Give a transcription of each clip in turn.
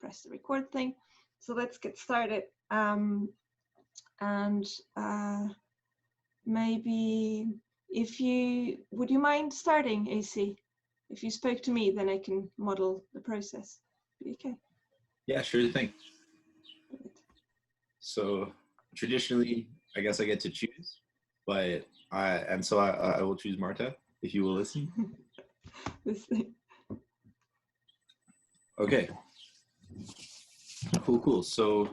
press the record thing. So let's get started. And maybe would you mind starting, AC? If you spoke to me, then I can model the process. Be okay. Yeah, sure thing. So traditionally, I guess I get to choose, but I will choose Marta, if you will listen. Listening. Okay. Cool. So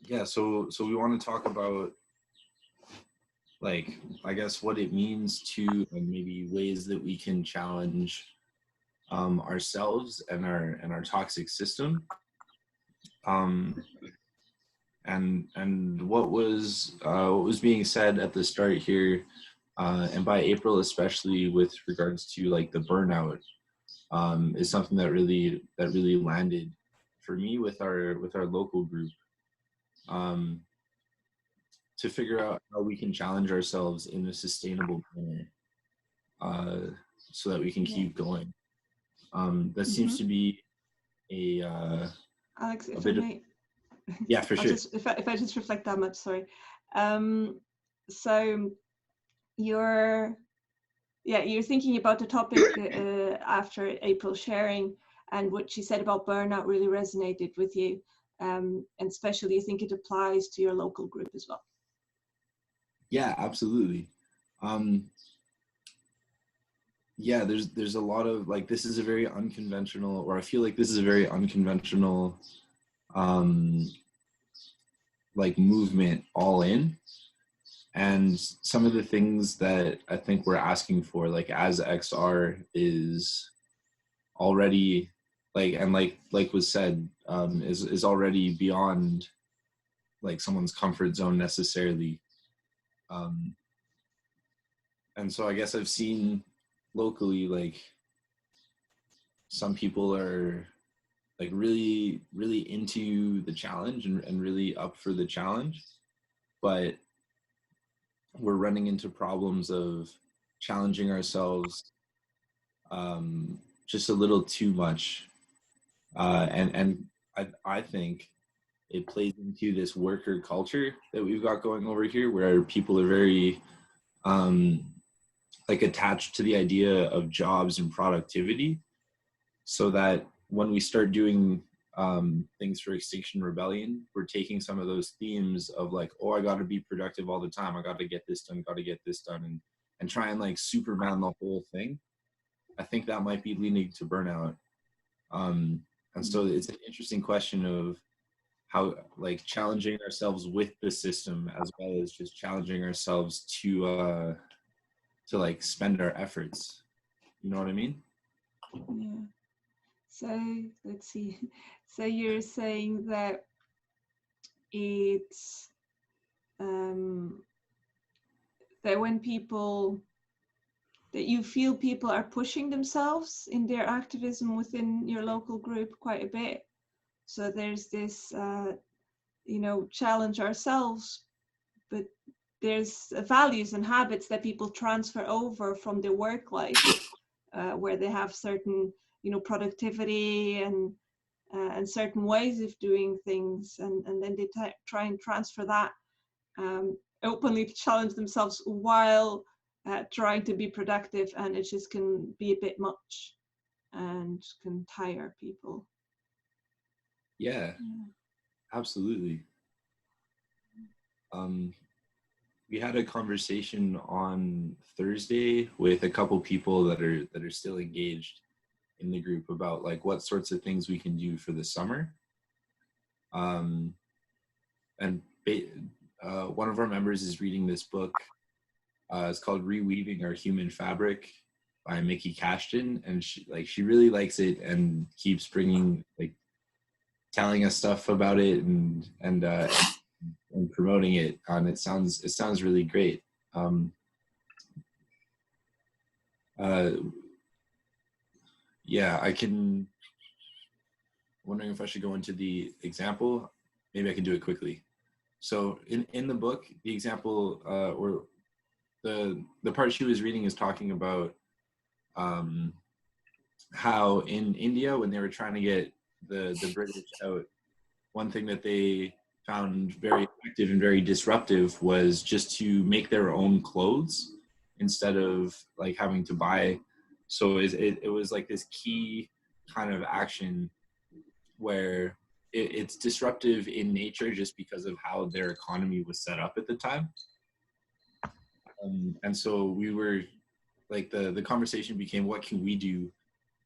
yeah, so we want to talk about, like, I guess what it means to, and maybe ways that we can challenge ourselves and our toxic system. And what was being said at the start here, and by April especially, with regards to like the burnout, is something that really landed for me with our local group, to figure out how we can challenge ourselves in a sustainable manner, so that we can keep going. That seems to be a Alex, if bit I may, yeah, for sure. if I just reflect that much, sorry. So you're thinking about the topic after April sharing, and what she said about burnout really resonated with you, and especially you think it applies to your local group as well. Yeah, absolutely. Yeah, there's a lot of, like, this is a very unconventional, or I feel like this is a very unconventional like movement all in. And some of the things that I think we're asking for, like as XR, is already like was said, is already beyond like someone's comfort zone necessarily. And so I guess I've seen locally, like, some people are like really into the challenge and really up for the challenge, but we're running into problems of challenging ourselves just a little too much, and I think it plays into this worker culture that we've got going over here, where people are very like attached to the idea of jobs and productivity, so that when we start doing things for Extinction Rebellion, we're taking some of those themes of like, oh, I got to be productive all the time, I got to get this done, and try and like Superman the whole thing. I think that might be leading to burnout. And so it's an interesting question of how, like, challenging ourselves with the system, as well as just challenging ourselves to like spend our efforts. You know what I mean? Yeah. So let's see. So you're saying that it's that that you feel people are pushing themselves in their activism within your local group quite a bit. So there's this, challenge ourselves, but there's values and habits that people transfer over from their work life, where they have certain, productivity and certain ways of doing things, and then they try and transfer that, openly to challenge themselves while trying to be productive, and it just can be a bit much and can tire people. Yeah. Absolutely. We had a conversation on Thursday with a couple people that are still engaged in the group about like what sorts of things we can do for the summer. And one of our members is reading this book. It's called Reweaving Our Human Fabric by Mickey Cashton, and she really likes it and keeps telling us stuff about it and promoting it. It sounds really great. Yeah, wondering if I should go into the example. Maybe I can do it quickly. So in the book, the example, or the part she was reading, is talking about how in India, when they were trying to get the British out, one thing that they found very effective and very disruptive was just to make their own clothes instead of like having to buy. So it was like this key kind of action where it's disruptive in nature just because of how their economy was set up at the time. And so we were like, the conversation became, what can we do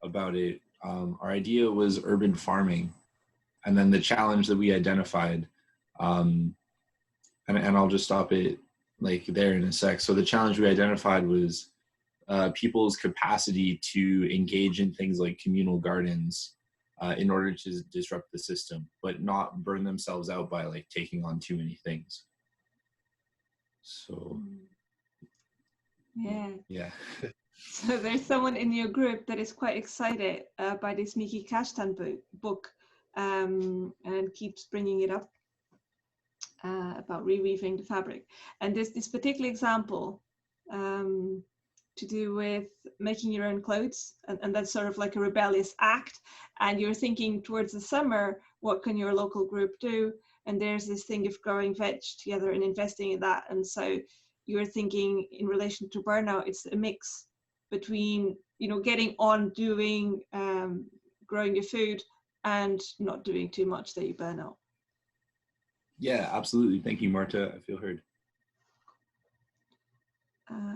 about it? Our idea was urban farming. And then the challenge that we identified, and I'll just stop it like there in a sec. So the challenge we identified was people's capacity to engage in things like communal gardens in order to disrupt the system, but not burn themselves out by like taking on too many things. So yeah. So there's someone in your group that is quite excited by this Miki Kashtan book and keeps bringing it up about reweaving the fabric. And there's this particular example to do with making your own clothes, and that's sort of like a rebellious act. And you're thinking towards the summer, what can your local group do? And there's this thing of growing veg together and investing in that. And so you're thinking in relation to burnout, it's a mix between, you know, getting on doing, growing your food and not doing too much that you burn out. Yeah, absolutely. Thank you, Marta. I feel heard.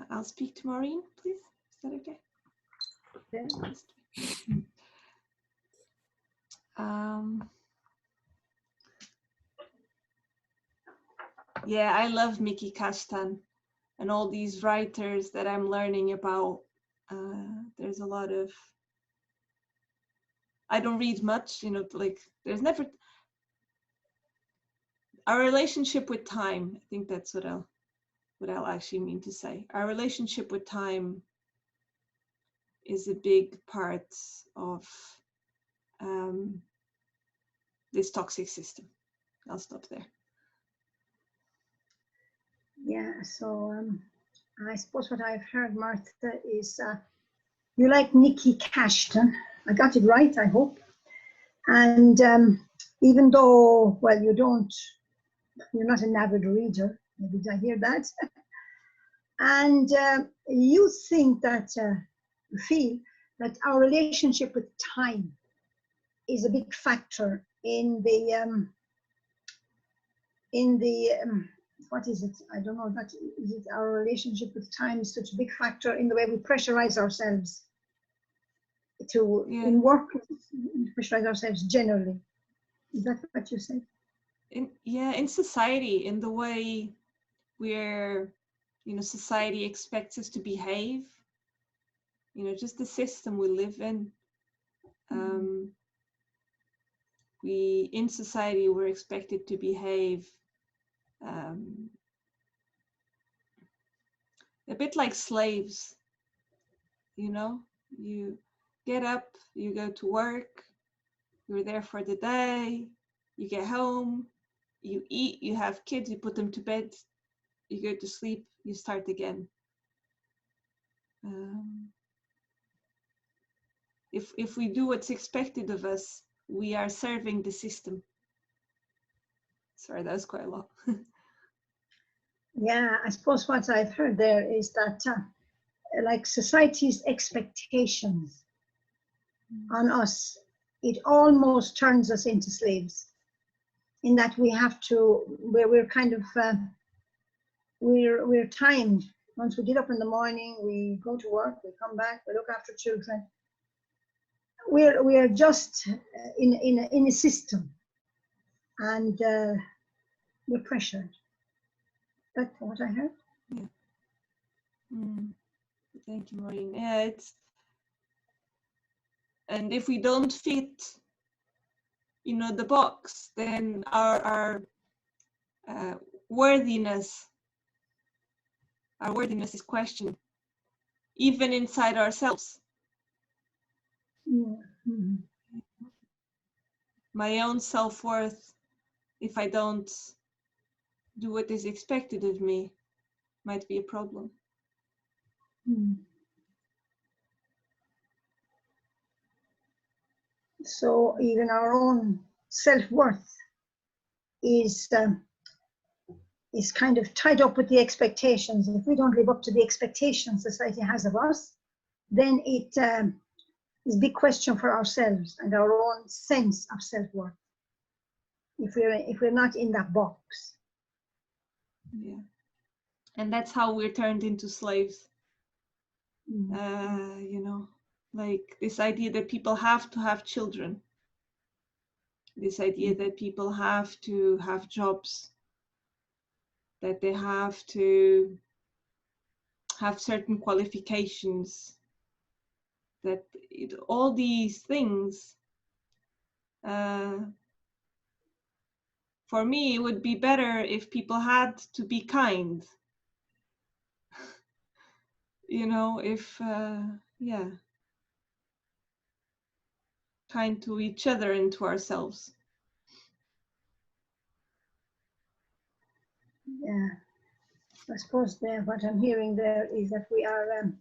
I'll speak to Maureen, please. Is that okay? Yeah, I love Miki Kashtan and all these writers that I'm learning about. There's a lot of, I don't read much, you know, like there's never, our relationship with time, I think that's what I'll actually mean to say. Our relationship with time is a big part of this toxic system. I'll stop there. Yeah, so I suppose what I've heard, Martha, is you like Nikki Cashton. I got it right, I hope. And even though, well, you're not an avid reader, maybe I hear that. And you think that, feel that our relationship with time is a big factor in the what is it? I don't know. That is it. Our relationship with time is such a big factor in the way we pressurize ourselves to in work, pressurize ourselves generally. Is that what you said? In society, in the way we're, you know, society expects us to behave. You know, just the system we live in. We in society we're expected to behave a bit like slaves. You know, you get up, you go to work, you're there for the day, you get home, you eat, you have kids, you put them to bed, you go to sleep, you start again. If we do what's expected of us, we are serving the system. Sorry, that was quite a lot. Yeah, I suppose what I've heard there is that like society's expectations on us, it almost turns us into slaves, in that we have to, we're kind of, we're timed. Once we get up in the morning, we go to work, we come back, we look after children. We're just in a system, and we're pressured. That's what I heard. Yeah. Thank you, Maureen. Yeah, and if we don't fit, you know, the box, then our worthiness is questioned, even inside ourselves. Mm-hmm. My own self-worth, if I don't do what is expected of me, might be a problem. So even our own self-worth is kind of tied up with the expectations. If we don't live up to the expectations society has of us, then it is a big question for ourselves and our own sense of self-worth. If we're not in that box. Yeah, and that's how we're turned into slaves. You know, like this idea that people have to have children, this idea that people have to have jobs, that they have to have certain qualifications, that all these things, for me, it would be better if people had to be kind. You know, if, yeah, kind to each other and to ourselves. Yeah, I suppose what I'm hearing there is that we are,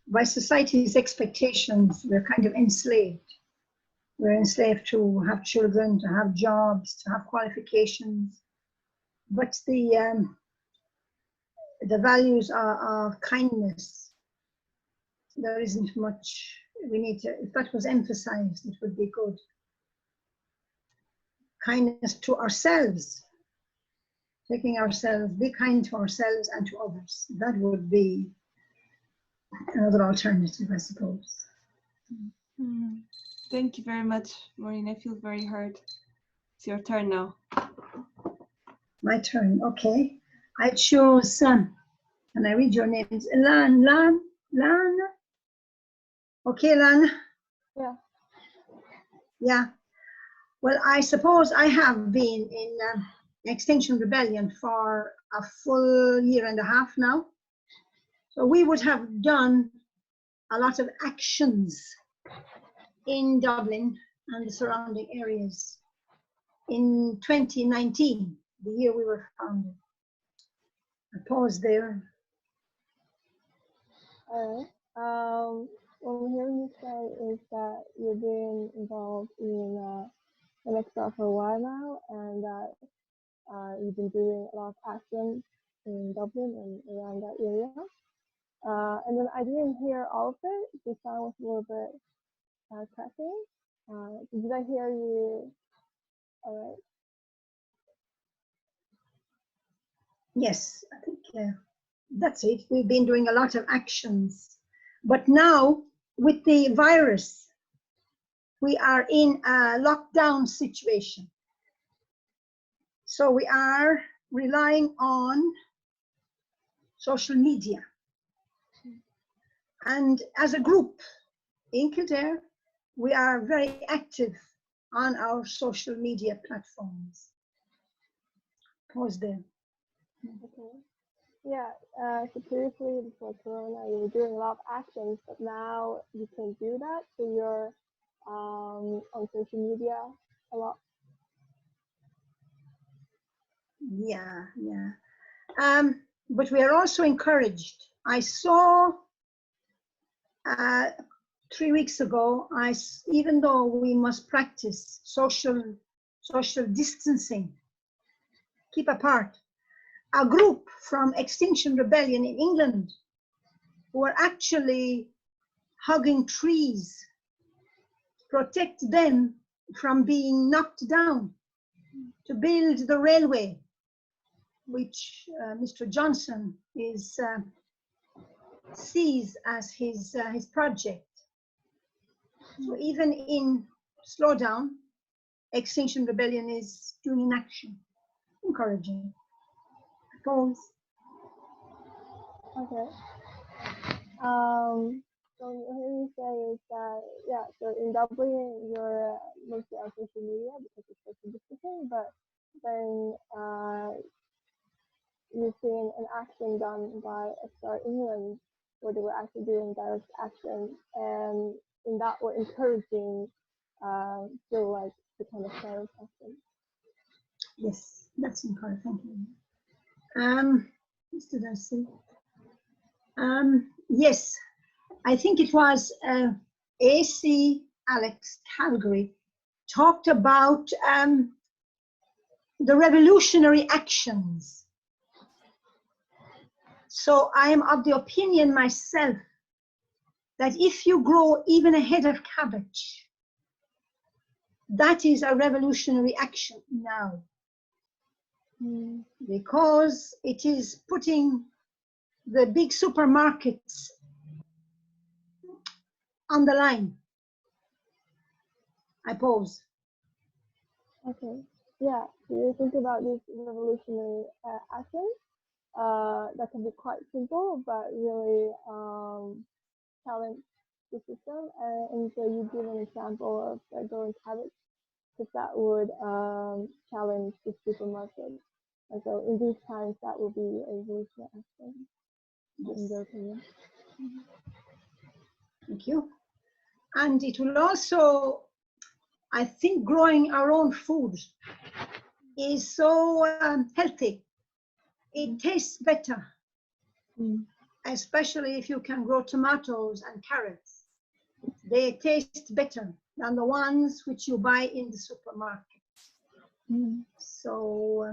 by society's expectations, we're kind of enslaved. We're enslaved to have children, to have jobs, to have qualifications. But the values of kindness, there isn't much. We need to, if that was emphasized, it would be good. Kindness to ourselves, taking ourselves, be kind to ourselves and to others. That would be another alternative, I suppose. Thank you very much, Maureen. I feel very heard. It's your turn now. My turn, okay. I chose, can I read your names? Lan. Okay, Lan. Yeah. Yeah. Well, I suppose I have been in Extinction Rebellion for a full year and a half now. So we would have done a lot of actions in Dublin and the surrounding areas in 2019, the year we were founded. I pause there. All right. What I'm hearing you say is that you've been involved in MXR for a while now, and that you've been doing a lot of actions in Dublin and around that area. And then I didn't hear all of it. The sound was a little bit cracking. Did I hear you? All right. Yes, I think that's it. We've been doing a lot of actions. But now, with the virus, we are in a lockdown situation. So we are relying on social media. And as a group in Kildare, we are very active on our social media platforms. Pause there. Okay. Yeah, so previously before Corona, you were doing a lot of actions, but now you can't do that. So you're on social media a lot. Yeah. But we are also encouraged. I saw 3 weeks ago, even though we must practice social distancing, keep apart, a group from Extinction Rebellion in England who were actually hugging trees to protect them from being knocked down, to build the railway, which Mr. Johnson sees as his project. So even in slowdown, Extinction Rebellion is doing in action, encouraging. Pause. Okay. So what you say is that, yeah, so in Dublin, you're mostly on social media because it's social distancing, but then you've seen an action done by XR England where they were actually doing direct action, and in that we're encouraging still like the kind of direct action. Yes, that's encouraging. Thank you. What did I say? Yes, I think it was AC Alex Calgary talked about the revolutionary actions. So I am of the opinion myself that if you grow even a head of cabbage, that is a revolutionary action now. Because it is putting the big supermarkets on the line. I pause. Okay. Yeah. So you think about this revolutionary action that can be quite simple, but really challenge the system. And so you give an example of growing cabbage, because that would challenge the supermarket. And so in these times, that will be a revolutionary action, in your opinion. Thank you. And it will also, I think, growing our own food is so healthy. It tastes better, especially if you can grow tomatoes and carrots. They taste better than the ones which you buy in the supermarket. So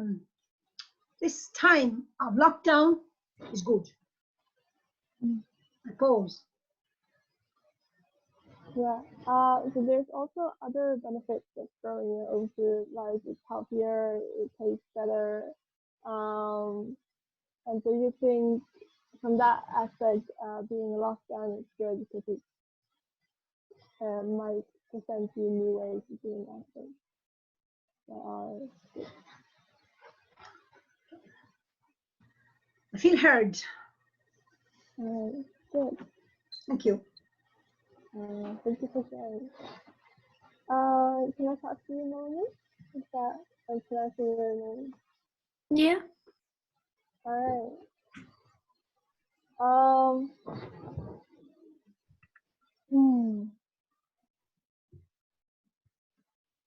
this time of lockdown is good. I pause. Yeah. So there's also other benefits of growing your own food, like it's healthier, it tastes better. And so you think from that aspect, being locked down is good because it might present you new ways of doing things that are good. I feel heard. Good. Thank you. Thank you for sharing. Can I talk to you, Melanie? Is that I'm pronouncing your name? Yeah. All right.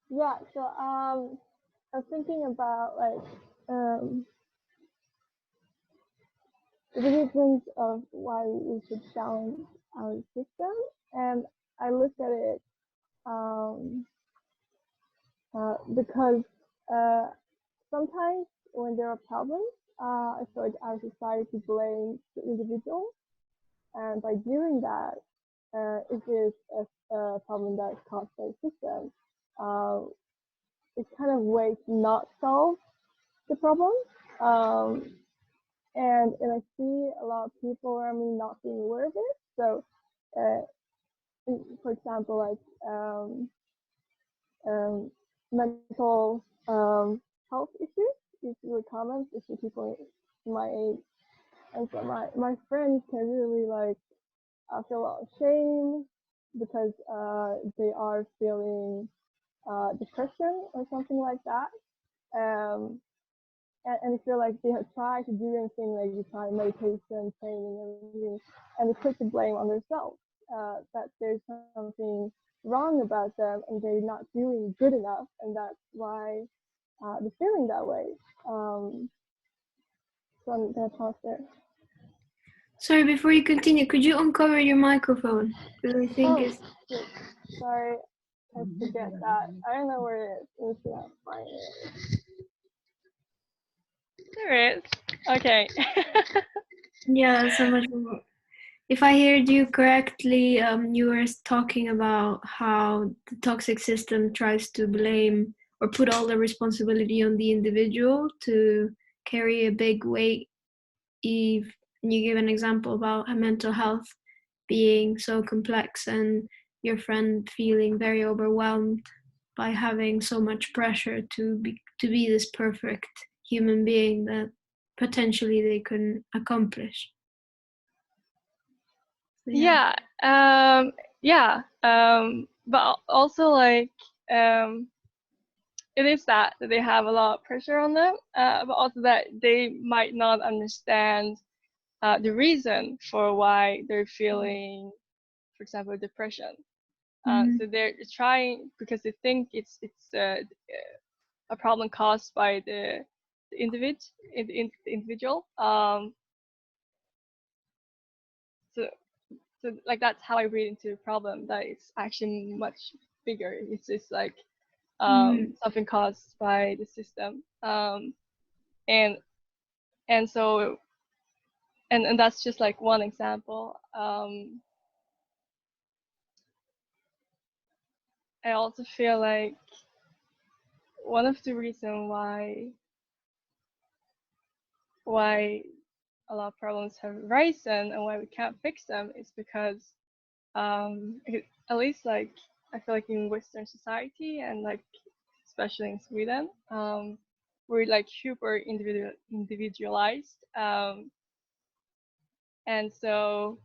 Yeah. So I was thinking about the reasons of why we should challenge our system, and I looked at it because sometimes when there are problems, I feel like our society blames the individual, and by doing that, if there's a problem that is caused by the system, it's kind of way to not solve the problem. And I see a lot of people around me not being aware of it. So, for example, like mental health issues is really common, especially people my age. And so my friends can really like feel a lot of shame because they are feeling depression or something like that. And feel like they have tried to do anything, like they try meditation, training, and everything, and they put the blame on themselves, that there's something wrong about them and they're not doing good enough, and that's why they're feeling that way. So I'm gonna pause there. Sorry, before you continue, could you uncover your microphone? Because I think it's... Shit. Sorry, I forget that. I don't know where it is. Let me see if I can find it. There it is. Okay. Yeah, so much more. If I heard you correctly, you were talking about how the toxic system tries to blame or put all the responsibility on the individual to carry a big weight. If you give an example about mental health being so complex and your friend feeling very overwhelmed by having so much pressure to be this perfect human being that potentially they couldn't accomplish. So, yeah. But also like it is that they have a lot of pressure on them, but also that they might not understand the reason for why they're feeling, for example, depression. So they're trying because they think it's a problem caused by the individual. So like that's how I read into the problem, that it's actually much bigger. It's just like something caused by the system. And so and that's just like one example. I also feel like one of the reasons why a lot of problems have risen and why we can't fix them is because at least like I feel like in Western society and like especially in Sweden, we're like super individualized, and so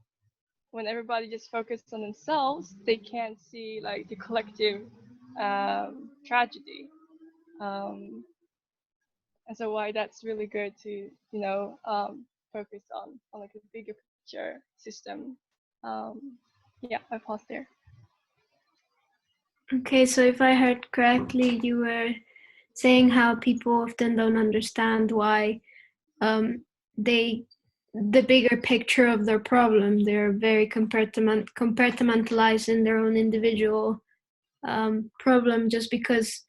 when everybody just focuses on themselves, they can't see like the collective tragedy. And so why that's really good to focus on like a bigger picture system. Yeah, I pause there. Okay, so if I heard correctly, you were saying how people often don't understand why the bigger picture of their problem, they're very compartmentalized in their own individual problem, just because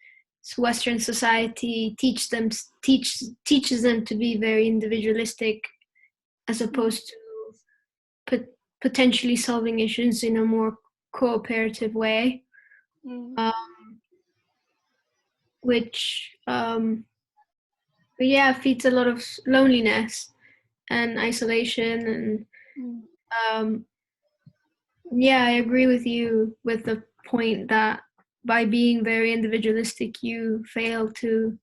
Western society teaches them to be very individualistic, as opposed to potentially solving issues in a more cooperative way, which feeds a lot of loneliness and isolation. And I agree with you with the point that by being very individualistic, you fail to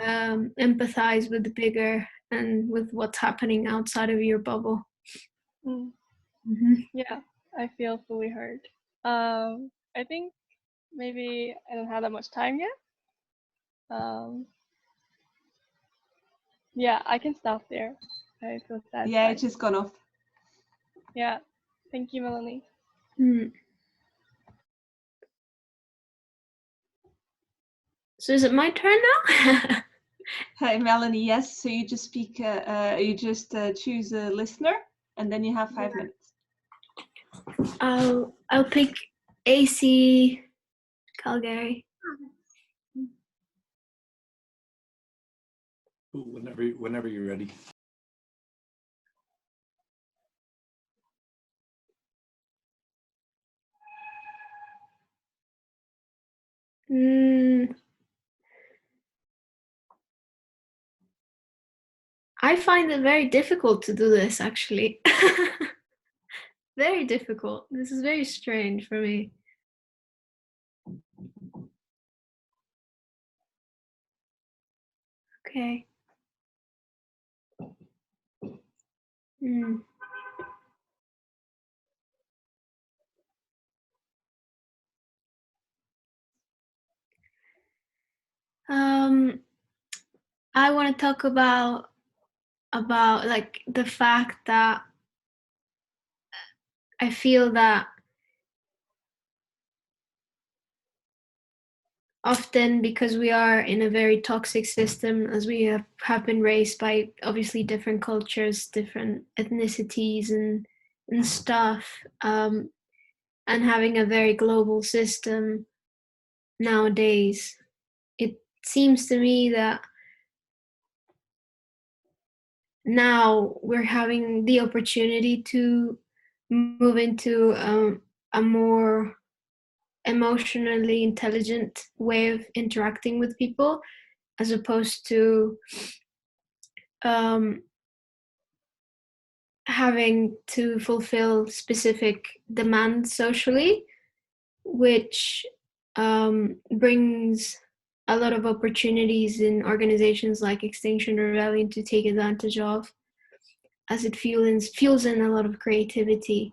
empathize with the bigger and with what's happening outside of your bubble. Yeah, I feel fully heard. I think maybe I don't have that much time yet. Yeah, I can stop there. I feel that. Yeah, it just gone off. Yeah, thank you, Melanie. So is it my turn now? Hi, Melanie. Yes. So you just speak. You just choose a listener, and then you have 5 minutes. I'll pick AC Calgary. Whenever you're ready. I find it very difficult to do this, actually. Very difficult. This is very strange for me. Okay. I want to talk about like the fact that I feel that often, because we are in a very toxic system, as we have been raised by obviously different cultures, different ethnicities and stuff, and having a very global system nowadays, it seems to me that now we're having the opportunity to move into a more emotionally intelligent way of interacting with people, as opposed to having to fulfill specific demands socially, which brings a lot of opportunities in organizations like Extinction Rebellion to take advantage of, as it fuels in a lot of creativity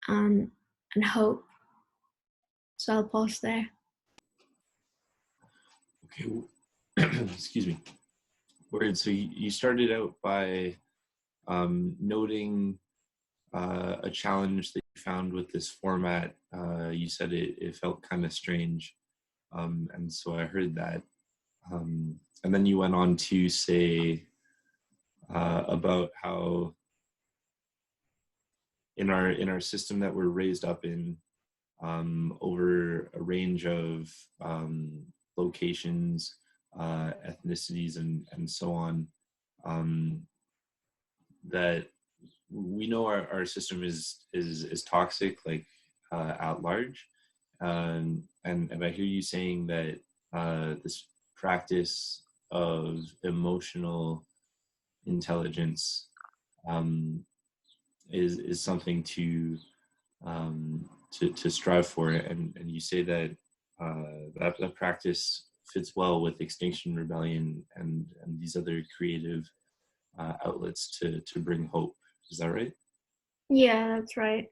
and hope. So I'll pause there. Okay, excuse me. Word. So you started out by noting a challenge that you found with this format. You said it felt kind of strange, and so I heard that. And then you went on to say about how in our system that we're raised up in, over a range of locations, ethnicities, and so on, that we know our system is toxic, like at large, and I hear you saying that this practice of emotional intelligence is something to strive for, and you say that that practice fits well with Extinction Rebellion and these other creative outlets to bring hope. Is that right? Yeah, that's right.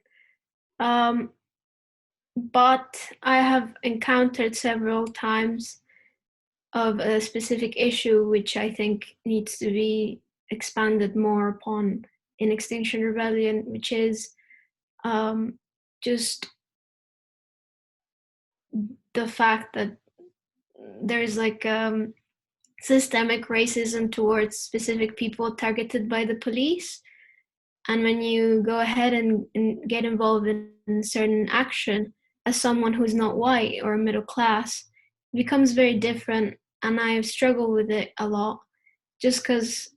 But I have encountered several times of a specific issue which I think needs to be expanded more upon in Extinction Rebellion, which is just the fact that there's like systemic racism towards specific people targeted by the police. And when you go ahead and get involved in certain action as someone who's not white or middle class, it becomes very different. And I've struggled with it a lot just because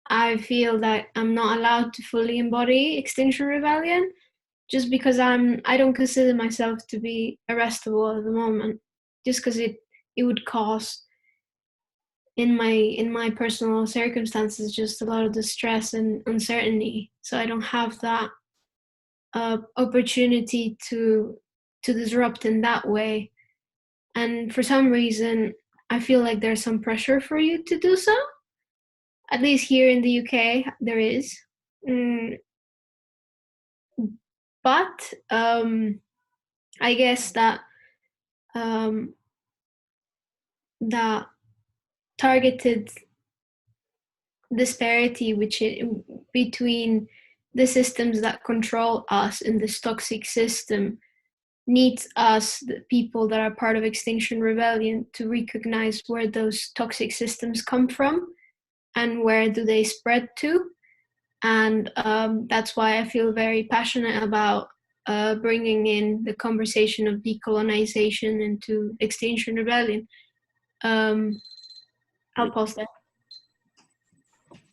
I feel that I'm not allowed to fully embody Extinction Rebellion just because I don't consider myself to be arrestable at the moment, just because it would cause in my personal circumstances just a lot of distress and uncertainty. So I don't have that opportunity to disrupt in that way. And for some reason, I feel like there's some pressure for you to do so. At least here in the UK, there is. But I guess that that targeted disparity between the systems that control us in this toxic system needs us, the people that are part of Extinction Rebellion, to recognize where those toxic systems come from and where do they spread to. And that's why I feel very passionate about bringing in the conversation of decolonization into Extinction Rebellion. I'll pause there.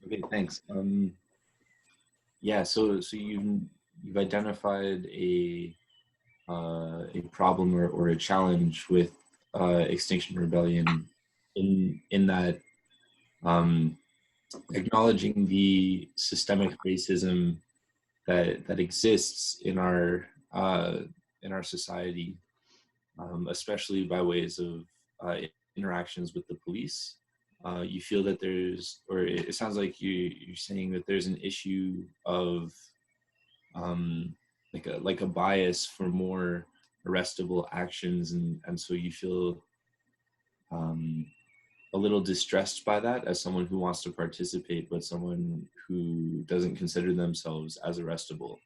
Okay, thanks. Yeah, so you've identified a problem or a challenge with Extinction Rebellion in that acknowledging the systemic racism that exists in our society, especially by ways of interactions with the police. You feel that there's, or it sounds like you're saying that there's an issue of like a bias for more arrestable actions, and so you feel a little distressed by that as someone who wants to participate, but someone who doesn't consider themselves as arrestable.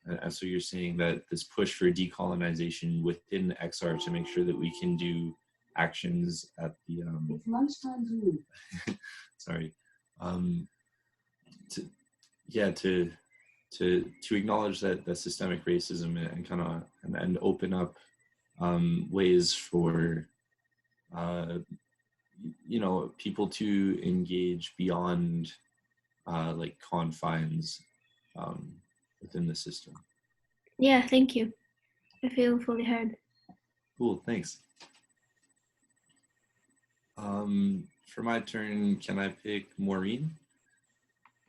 And so you're saying that this push for decolonization within XR to make sure that we can do actions at the it's lunchtime too. Sorry. To acknowledge that systemic racism and kind of and open up ways for people to engage beyond like confines within the system. Yeah, thank you. I feel fully heard. Cool, thanks. For my turn, can I pick Maureen?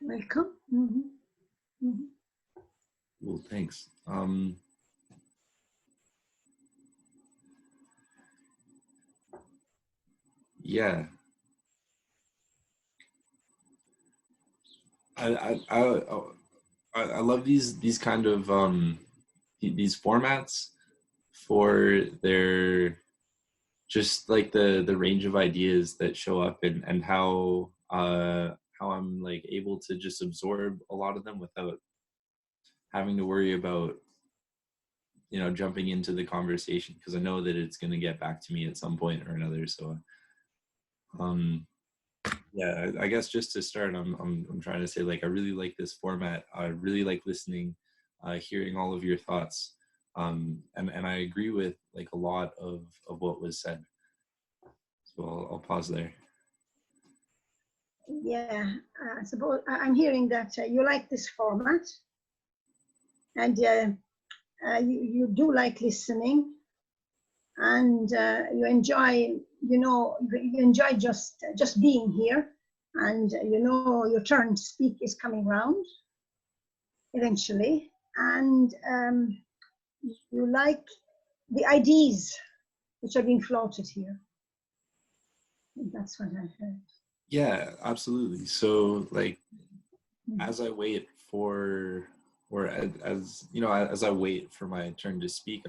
Welcome. Mm-hmm. Mm-hmm. Cool, thanks. Yeah. I love these kind of these formats for their just like the range of ideas that show up and how I'm like able to just absorb a lot of them without having to worry about jumping into the conversation, because I know that it's going to get back to me at some point or another. So yeah, I guess just to start, I'm trying to say, like, I really like this format. I really like listening, hearing all of your thoughts. And I agree with like a lot of what was said. So I'll pause there. Yeah, I suppose I'm hearing that you like this format, and you do like listening, and you enjoy, you enjoy just being here, and your turn to speak is coming round eventually, and you like the ideas which are being floated here. I think that's what I heard. Yeah, absolutely. So like, as I wait for, or as you know, as I wait for my turn to speak,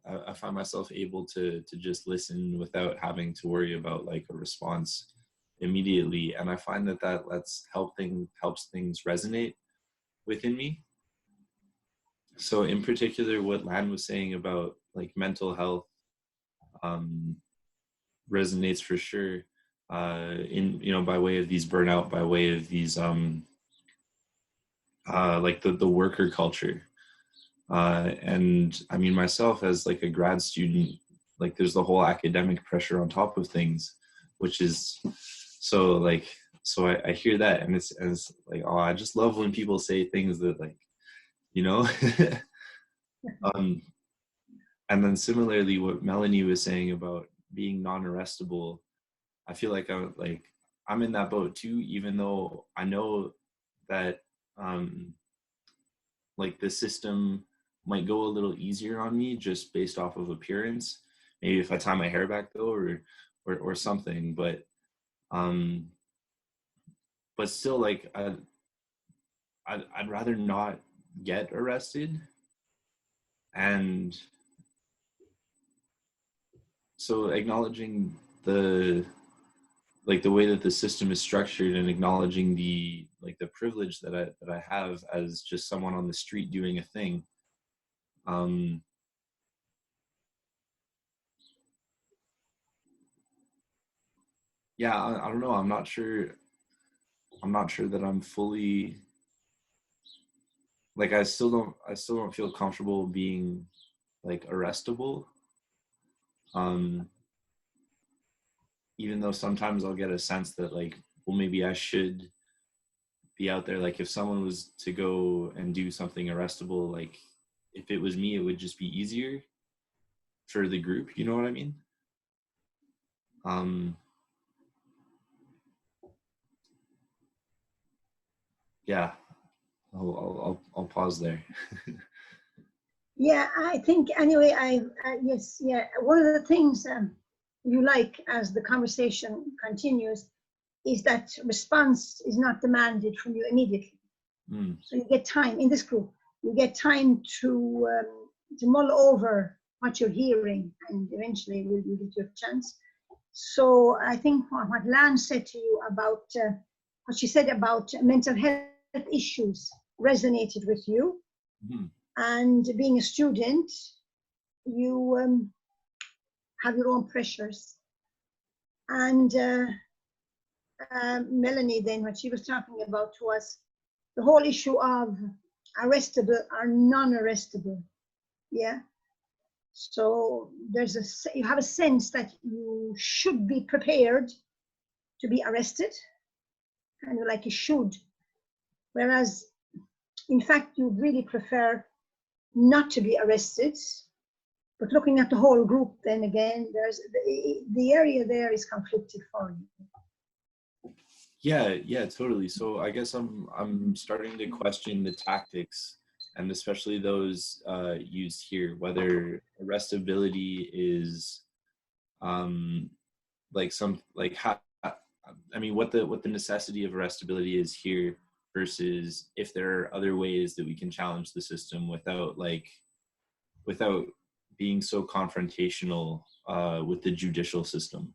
I find myself able to just listen without having to worry about like a response immediately, and I find that helps things resonate within me. So in particular, what Lan was saying about like mental health resonates for sure. In by way of these burnout, by way of these like the worker culture. And I mean, myself as like a grad student, like there's the whole academic pressure on top of things, which is so like, so I hear that, and it's like, oh, I just love when people say things that like, and then similarly, what Melanie was saying about being non-arrestable, I feel like I'm in that boat too, even though I know that like the system might go a little easier on me just based off of appearance. Maybe if I tie my hair back though, or something. But still, like I'd rather not get arrested. And so acknowledging the way that the system is structured, and acknowledging the privilege that I have as just someone on the street doing a thing. Yeah, I don't know. I'm not sure that I'm fully, like, I still don't feel comfortable being like arrestable. Even though sometimes I'll get a sense that like, well, maybe I should be out there. Like if someone was to go and do something arrestable, like if it was me, it would just be easier for the group. You know what I mean? Yeah, I'll pause there. Yeah, I think anyway, yes, yeah. One of the things you like as the conversation continues is that response is not demanded from you immediately. So you get time in this group. You get time to mull over what you're hearing, and eventually you'll get your chance. So I think what Lan said to you about what she said about mental health issues resonated with you. And being a student, you have your own pressures. And Melanie, then, what she was talking about was the whole issue of arrestable or non-arrestable. Yeah. So you have a sense that you should be prepared to be arrested, and you're like, you should. Whereas, in fact, you really prefer not to be arrested. But looking at the whole group, then again, there's the area there is conflicted for you. Yeah, totally. So I guess I'm starting to question the tactics, and especially those used here, whether arrestability is like how, I mean, what the necessity of arrestability is here, versus if there are other ways that we can challenge the system without being so confrontational with the judicial system.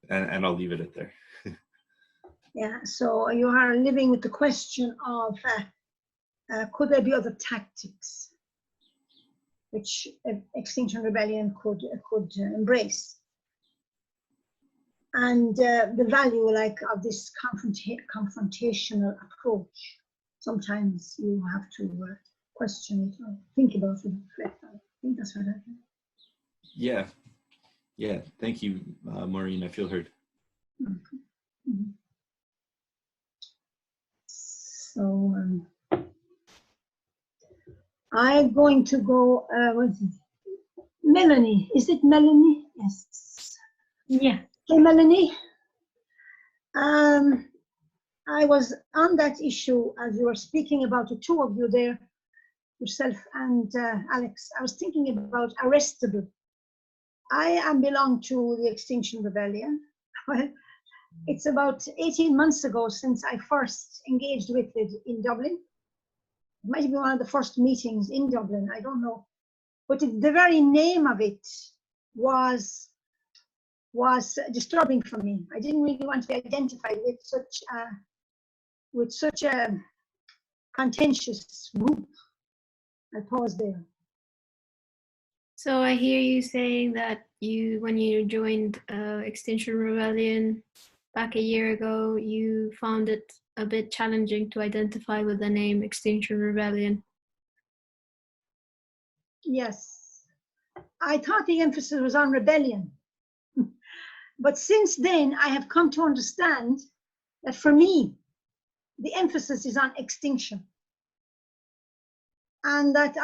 And I'll leave it at there. Yeah, so you are living with the question of could there be other tactics which Extinction Rebellion could embrace? And the value of this confrontational approach. Sometimes you have to question it or think about it, reflect on it. I think that's what I think. Yeah. Yeah. Thank you, Maureen. I feel heard. Okay. Mhm. So I'm going to go, what is it? Melanie, is it Melanie? Yes. Yeah. Hey, Melanie. I was on that issue as you were speaking about the two of you there, yourself and Alex. I was thinking about arrestable. I belong to the Extinction Rebellion. Well, it's about 18 months ago since I first engaged with it in Dublin. It might have been one of the first meetings in Dublin, I don't know. But the very name of it was disturbing for me. I didn't really want to be identified with such a contentious group. I pause there. So I hear you saying that when you joined Extinction Rebellion back a year ago, you found it a bit challenging to identify with the name Extinction Rebellion. Yes, I thought the emphasis was on rebellion. But since then, I have come to understand that for me, the emphasis is on extinction. And that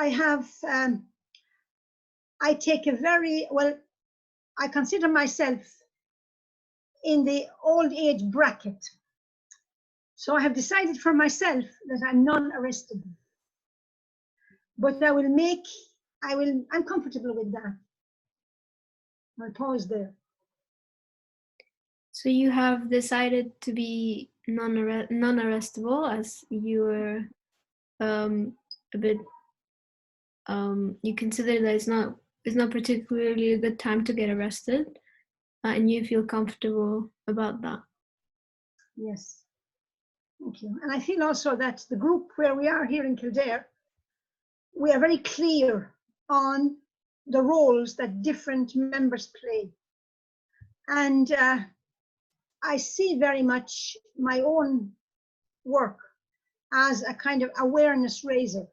I take a very, well, I consider myself in the old age bracket. So I have decided for myself that I'm non-arrestable. But I'm comfortable with that. I'll pause there. So you have decided to be non-arrestable, as you were a bit. You consider that it's not particularly a good time to get arrested, and you feel comfortable about that. Yes. Thank you. And I feel also that the group where we are here in Kildare, we are very clear on the roles that different members play. And I see very much my own work as a kind of awareness raising,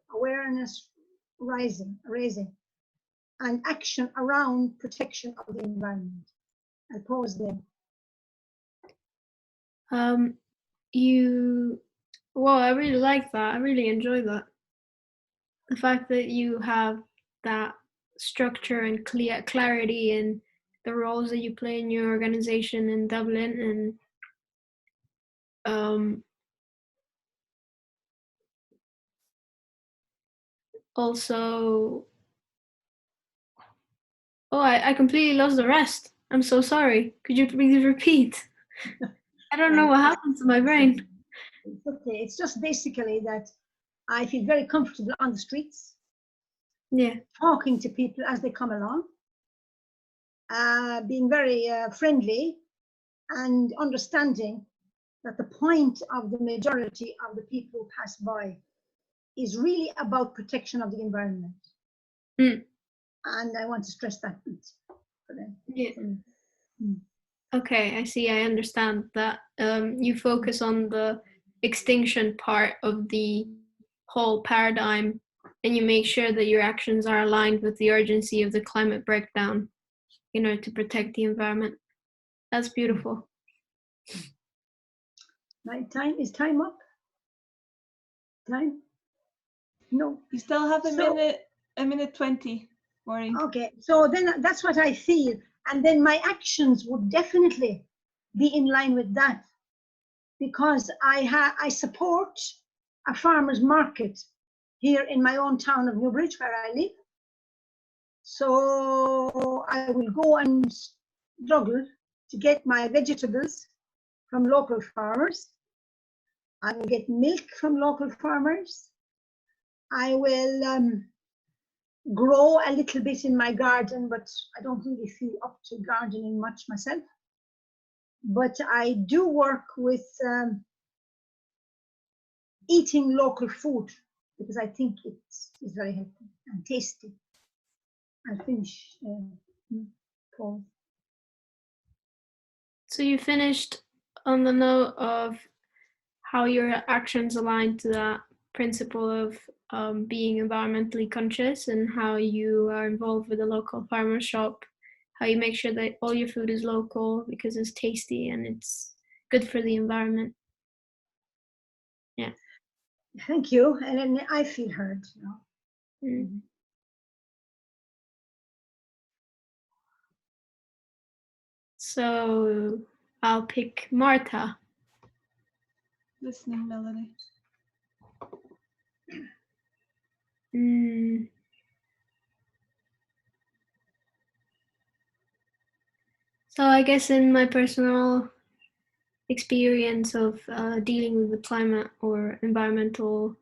and action around protection of the environment. I'll pause there. Well, I really like that. I really enjoy that. The fact that you have that structure and clarity in the roles that you play in your organization in Dublin, and also, oh, I completely lost the rest. I'm so sorry. Could you please repeat? I don't know what happened to my brain. It's okay. It's just basically that I feel very comfortable on the streets. Yeah. Talking to people as they come along, being very friendly, and understanding that the point of the majority of the people who pass by is really about protection of the environment. Mm. And I want to stress that bit for them. Yeah. Okay, I see. I understand that you focus on the extinction part of the whole paradigm, and you make sure that your actions are aligned with the urgency of the climate breakdown in order to protect the environment. That's beautiful. My time is time up? Time? No. You still have a minute 20, Maureen. Okay, so then that's what I feel. And then my actions would definitely be in line with that, because I support a farmer's market here in my own town of Newbridge, where I live. So I will go and struggle to get my vegetables from local farmers. I will get milk from local farmers. I will grow a little bit in my garden, but I don't really feel up to gardening much myself. But I do work with eating local food, because I think it is very healthy and tasty. I'll finish. Paul. So you finished on the note of how your actions align to that principle of being environmentally conscious and how you are involved with the local farmer shop, how you make sure that all your food is local because it's tasty and it's good for the environment. Yeah. Thank you. And then I feel heard. You know. Mm. So I'll pick Marta. Listening, Melanie. So I guess in my personal experience of dealing with the climate or environmental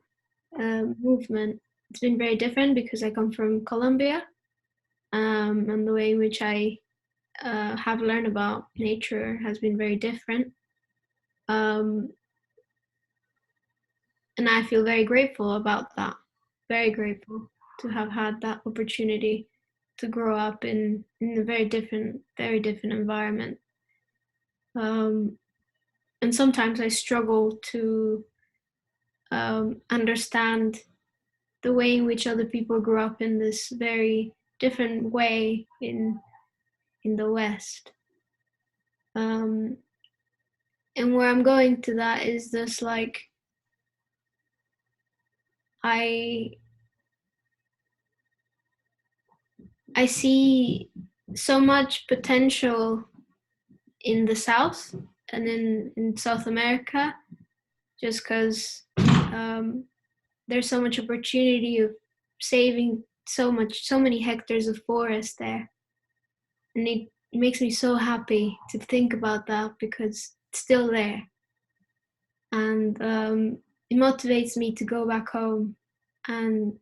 movement, it's been very different because I come from Colombia, and the way in which I have learned about nature has been very different. And I feel very grateful about that, very grateful to have had that opportunity to grow up in a very different environment. And sometimes I struggle to understand the way in which other people grew up in this very different way in the West. And where I'm going to that is this, like, I see so much potential in the South and in South America, just because there's so much opportunity of saving so many hectares of forest there. And it makes me so happy to think about that because it's still there. And it motivates me to go back home and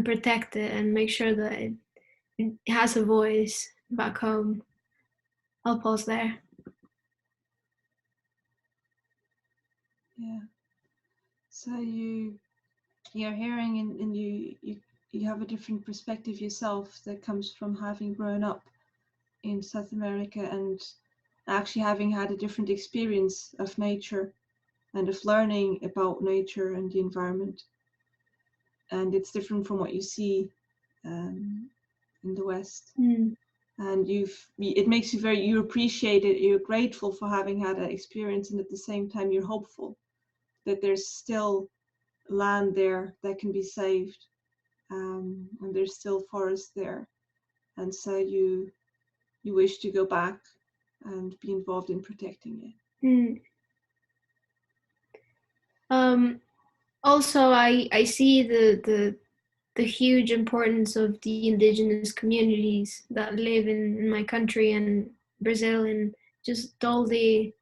protect it and make sure that it has a voice back home. I'll pause there. Yeah. So you're hearing and you have a different perspective yourself that comes from having grown up in South America and actually having had a different experience of nature and of learning about nature and the environment. And it's different from what you see in the West. Mm. And it makes you you appreciate it, you're grateful for having had that experience, and at the same time you're hopeful that there's still land there that can be saved, and there's still forest there, and so you wish to go back and be involved in protecting it. Also, I see the huge importance of the indigenous communities that live in my country and Brazil, and just all the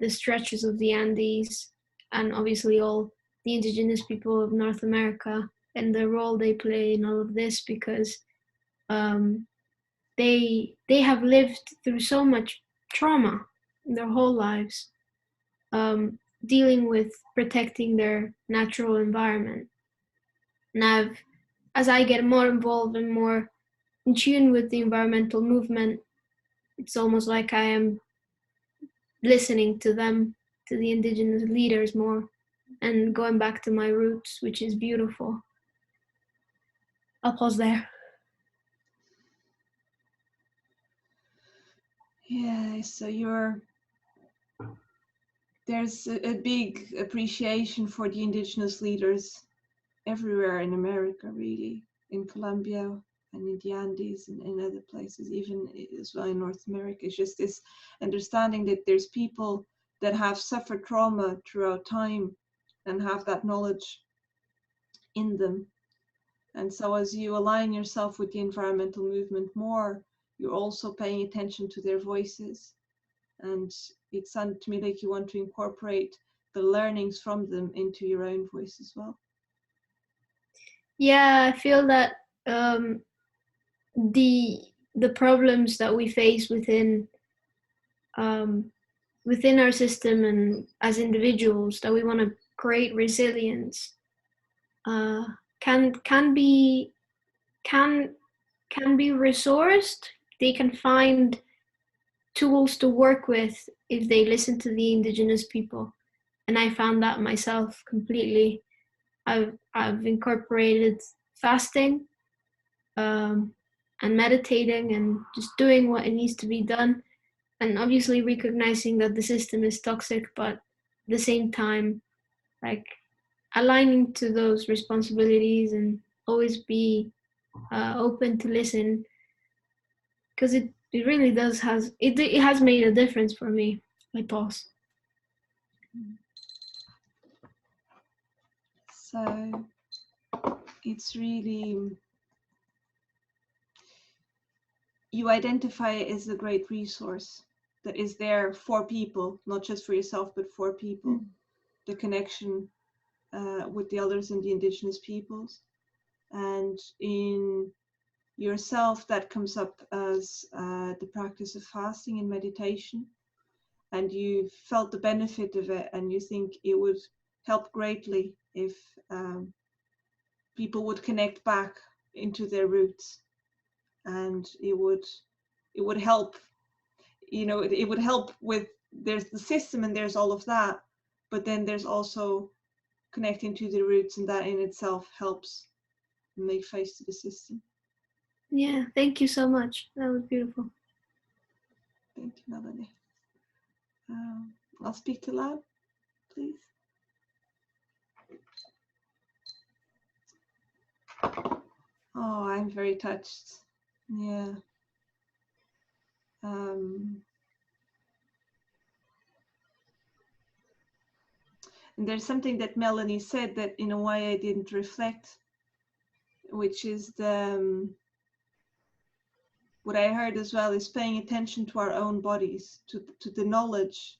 stretches of the Andes, and obviously all the indigenous people of North America and the role they play in all of this, because they have lived through so much trauma in their whole lives, dealing with protecting their natural environment. And as I get more involved and more in tune with the environmental movement, it's almost like I am listening to them, to the indigenous leaders more, and going back to my roots, which is beautiful. I'll pause there. Yeah, so there's a big appreciation for the indigenous leaders everywhere in America, really, in Colombia and in the Andes and in other places, even as well in North America. It's just this understanding that there's people that have suffered trauma throughout time and have that knowledge in them. And so as you align yourself with the environmental movement more, you're also paying attention to their voices. And it sounded to me like you want to incorporate the learnings from them into your own voice as well. Yeah, I feel that the problems that we face within our system and as individuals, that we want to create resilience, can be resourced. They can find tools to work with if they listen to the indigenous people. And I found that myself completely. I've incorporated fasting and meditating and just doing what it needs to be done, and obviously recognizing that the system is toxic, but at the same time, like aligning to those responsibilities and always be open to listen, because it really does it has made a difference for me. I pause. So it's really, you identify it as a great resource that is there for people, not just for yourself, but for people. The connection with the others and the indigenous peoples. And in yourself, that comes up as the practice of fasting and meditation. And you felt the benefit of it, and you think it would help greatly if people would connect back into their roots, and it would help, you know, it would help with, there's the system and there's all of that, but then there's also connecting to the roots, and that in itself helps make face to the system. Yeah, thank you so much. That was beautiful. Thank you, Melanie. I'll speak to Lab, please. Oh, I'm very touched. Yeah. And there's something that Melanie said that in a way I didn't reflect, which is what I heard as well is paying attention to our own bodies, to the knowledge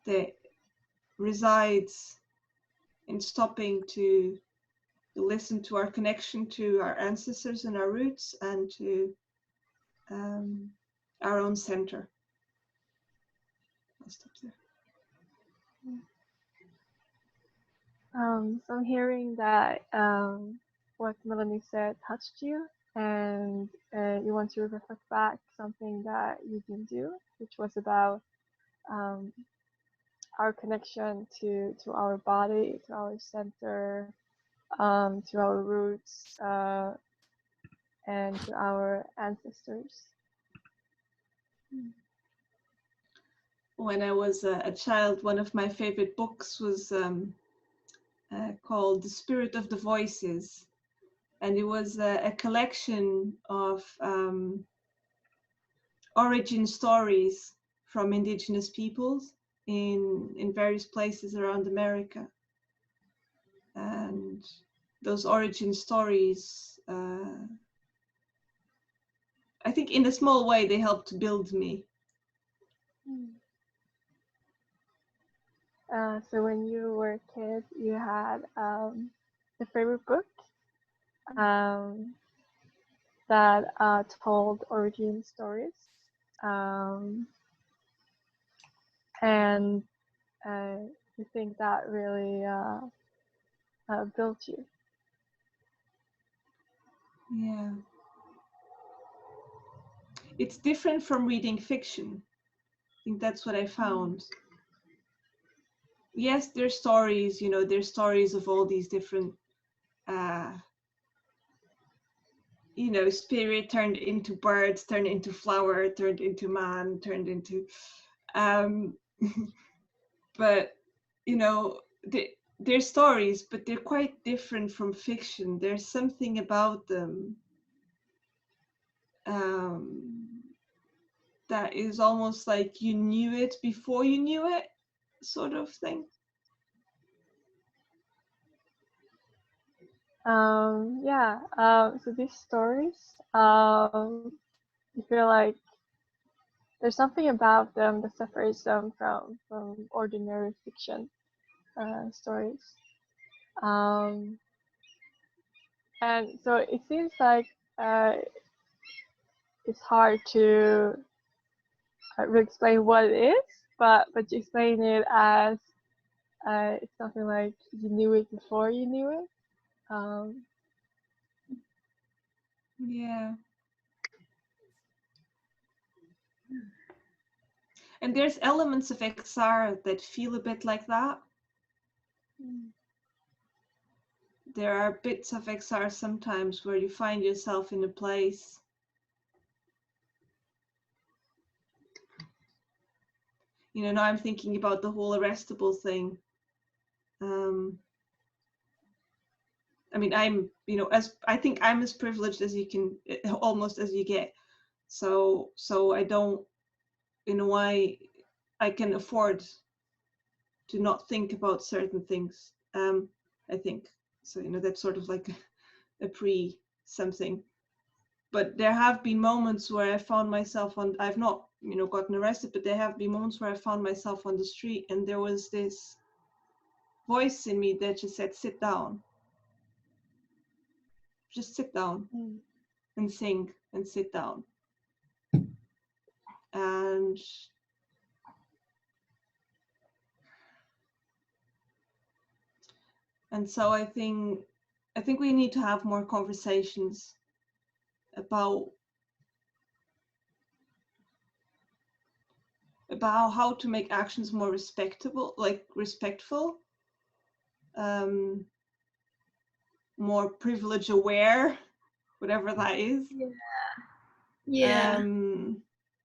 that resides in stopping to listen to our connection to our ancestors and our roots, and to our own center. I'll stop there. So I'm hearing that what Melanie said touched you, and you want to reflect back something that you didn't do, which was about our connection to our body, to our center, to our roots, and to our ancestors. When I was a child, one of my favorite books was called The Spirit of the Voices, and it was a collection of origin stories from indigenous peoples in various places around America. And those origin stories, I think in a small way, they helped to build me. So when you were a kid, you had a favorite book that told origin stories, and you think that really built you. Yeah. It's different from reading fiction. I think that's what I found. Yes, there's stories, you know, there's stories of all these different, you know, spirit turned into birds, turned into flower, turned into man, turned into, but, you know, they're stories, but they're quite different from fiction. There's something about them that is almost like you knew it before you knew it, sort of thing. Yeah. So these stories, you feel like there's something about them that separates them from ordinary fiction stories. And so it seems like it's hard to really explain what it is, but you explain it as it's something like you knew it before you knew it. Yeah. And there's elements of XR that feel a bit like that. there are bits of XR sometimes where you find yourself in a place now I'm thinking about the whole arrestable thing. I mean, I'm, as I think I'm as privileged as you can, almost as you get. So I don't, in a way, I can afford to not think about certain things. I think so. That's sort of like a pre something. But there have been moments where I found myself I've not, gotten arrested, but there have been moments where I found myself on the street and there was this voice in me that just said, sit down. Just sit down and sing and sit down. And so I think we need to have more conversations about how to make actions more respectful, more privilege aware, whatever that is. Yeah.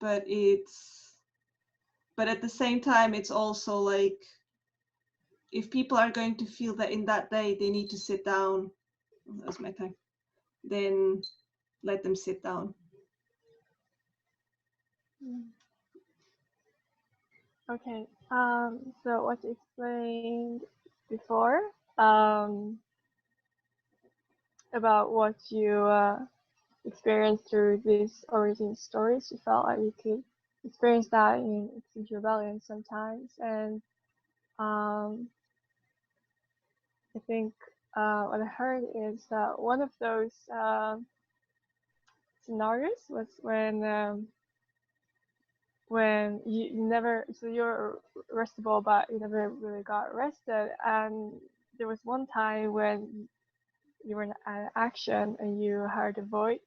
But at the same time, it's also like, if people are going to feel that in that day they need to sit down, that's my time, then let them sit down. Okay, so what you explained before about what you experienced through these origin stories, you felt like you could experience that in Extinction Rebellion sometimes, and I think what I heard is that one of those scenarios was when you never, so you're arrestable, but you never really got arrested, and there was one time when you were in an action and you heard a voice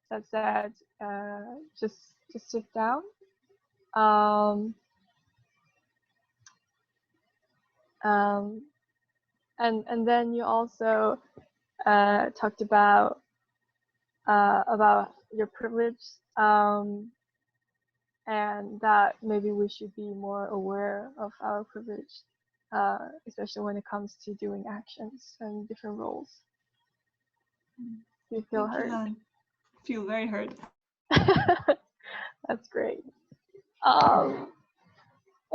that said, just sit down. And then you also talked about your privilege, and that maybe we should be more aware of our privilege, especially when it comes to doing actions and different roles. Do you feel heard? I feel very heard. That's great.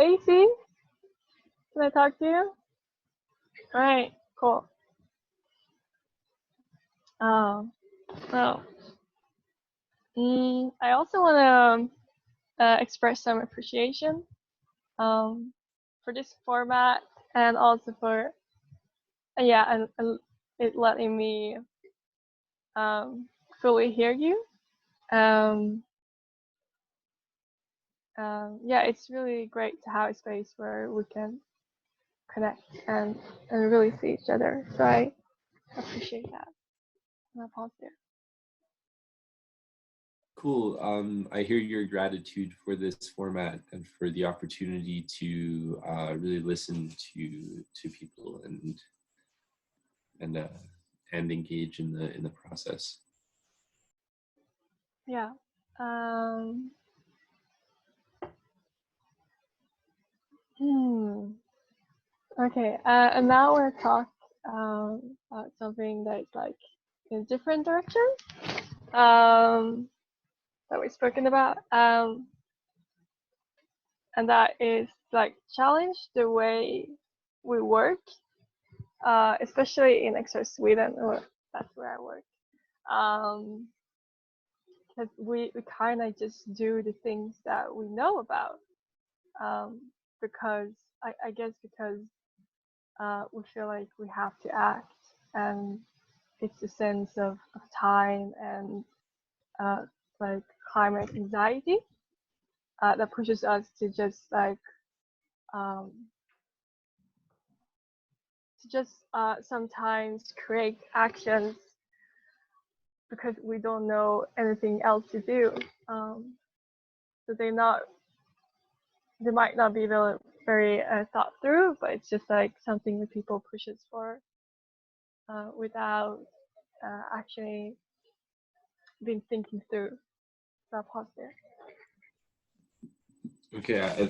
AC, can I talk to you? All right, cool. Well, I also want to express some appreciation for this format, and also for and it letting me fully hear you. It's really great to have a space where we can connect and really see each other. So I appreciate that. And I'll pause there. Cool. I hear your gratitude for this format and for the opportunity to really listen to people and engage in the process. Yeah. Okay. And now we're talk about something that's like in a different direction. That we've spoken about. And that is like challenge the way we work, especially in XR Sweden, or that's where I work. Because we kind of just do the things that we know about, because I guess because we feel like we have to act, and it's a sense of time and like climate anxiety that pushes us to just like sometimes create actions because we don't know anything else to do. So they might not be very thought through, but it's just like something that people pushes for. without actually been thinking through. So I'll pause there. Okay, I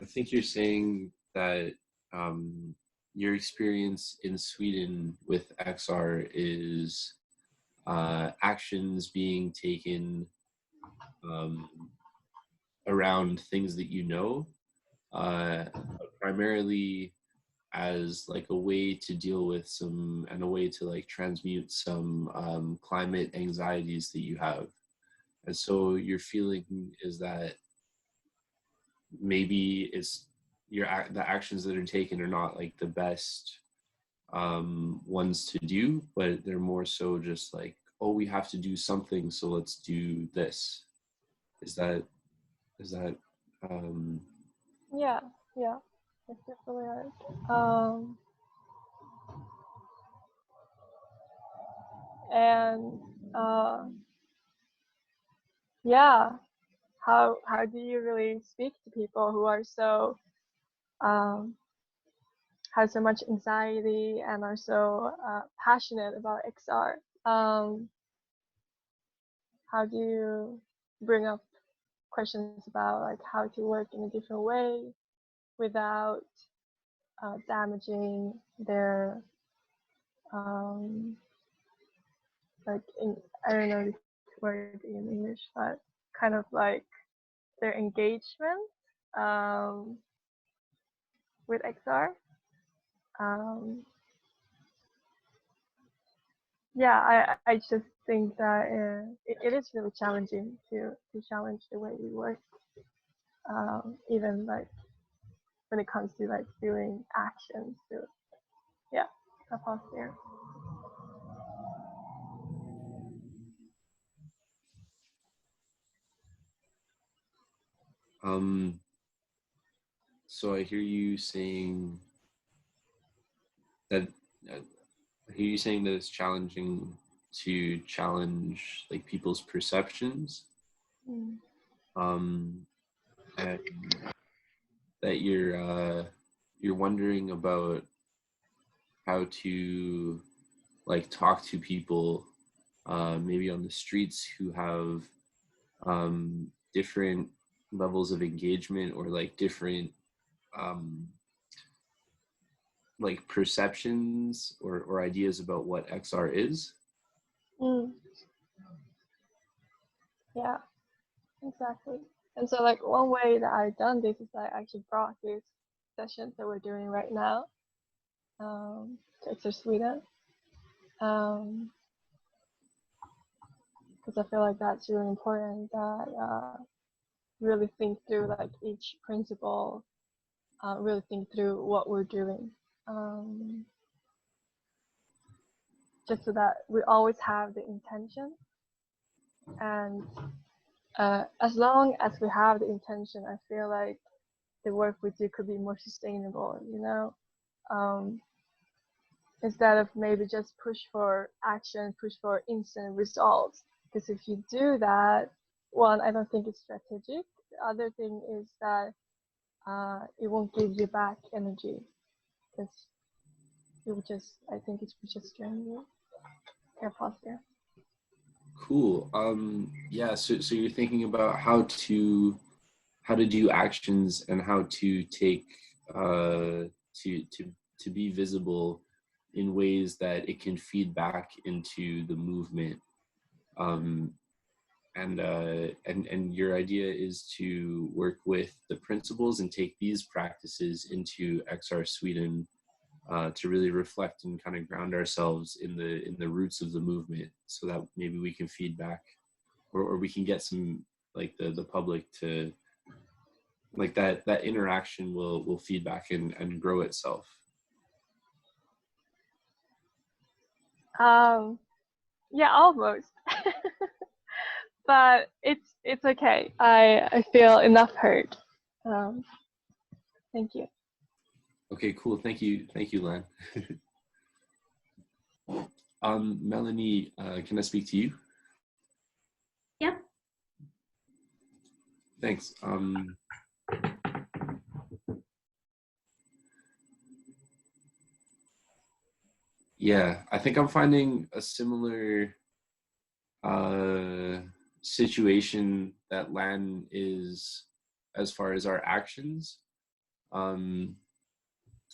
think you're saying that your experience in Sweden with XR is actions being taken around things that you know, primarily as like a way to deal with some, and a way to like transmute some climate anxieties that you have. And so your feeling is that maybe it's the actions that are taken are not like the best ones to do, but they're more so just like, oh, we have to do something, so let's do this. Is that Yeah, that's definitely right. And yeah, how do you really speak to people who are so have so much anxiety and are so passionate about XR? How do you bring up questions about like how to work in a different way without damaging their like I don't know the word in English, but kind of like their engagement with XR. Yeah, I just think that it is really challenging to challenge the way we work, even like when it comes to like doing actions. So yeah, I'll pause there. so I hear you saying that it's challenging to challenge like people's perceptions, and that you're wondering about how to like talk to people maybe on the streets who have different levels of engagement, or like different like perceptions or ideas about what XR is. Yeah, exactly. And so like one way that I've done this is I actually brought these sessions that we're doing right now to XR Sweden, because I feel like that's really important, that really think through like each principle, really think through what we're doing, just so that we always have the intention. And as long as we have the intention, I feel like the work we do could be more sustainable, you know, instead of maybe just push for action, push for instant results. Because if you do that, one, I don't think it's strategic. The other thing is that it won't give you back energy, because it would just, I think it would just drain you. Here, pause there. Cool. Yeah, so you're thinking about how to do actions, and how to take to be visible in ways that it can feed back into the movement. And your idea is to work with the principles and take these practices into XR Sweden, to really reflect and kind of ground ourselves in the roots of the movement, so that maybe we can feed back, or we can get some like the public to like that interaction will feed back and grow itself. Yeah, almost. But it's okay. I feel enough heard. Thank you. Okay, cool. Thank you, Lan. Melanie, can I speak to you? Yep. Thanks. Yeah, I think I'm finding a similar situation that land is as far as our actions, and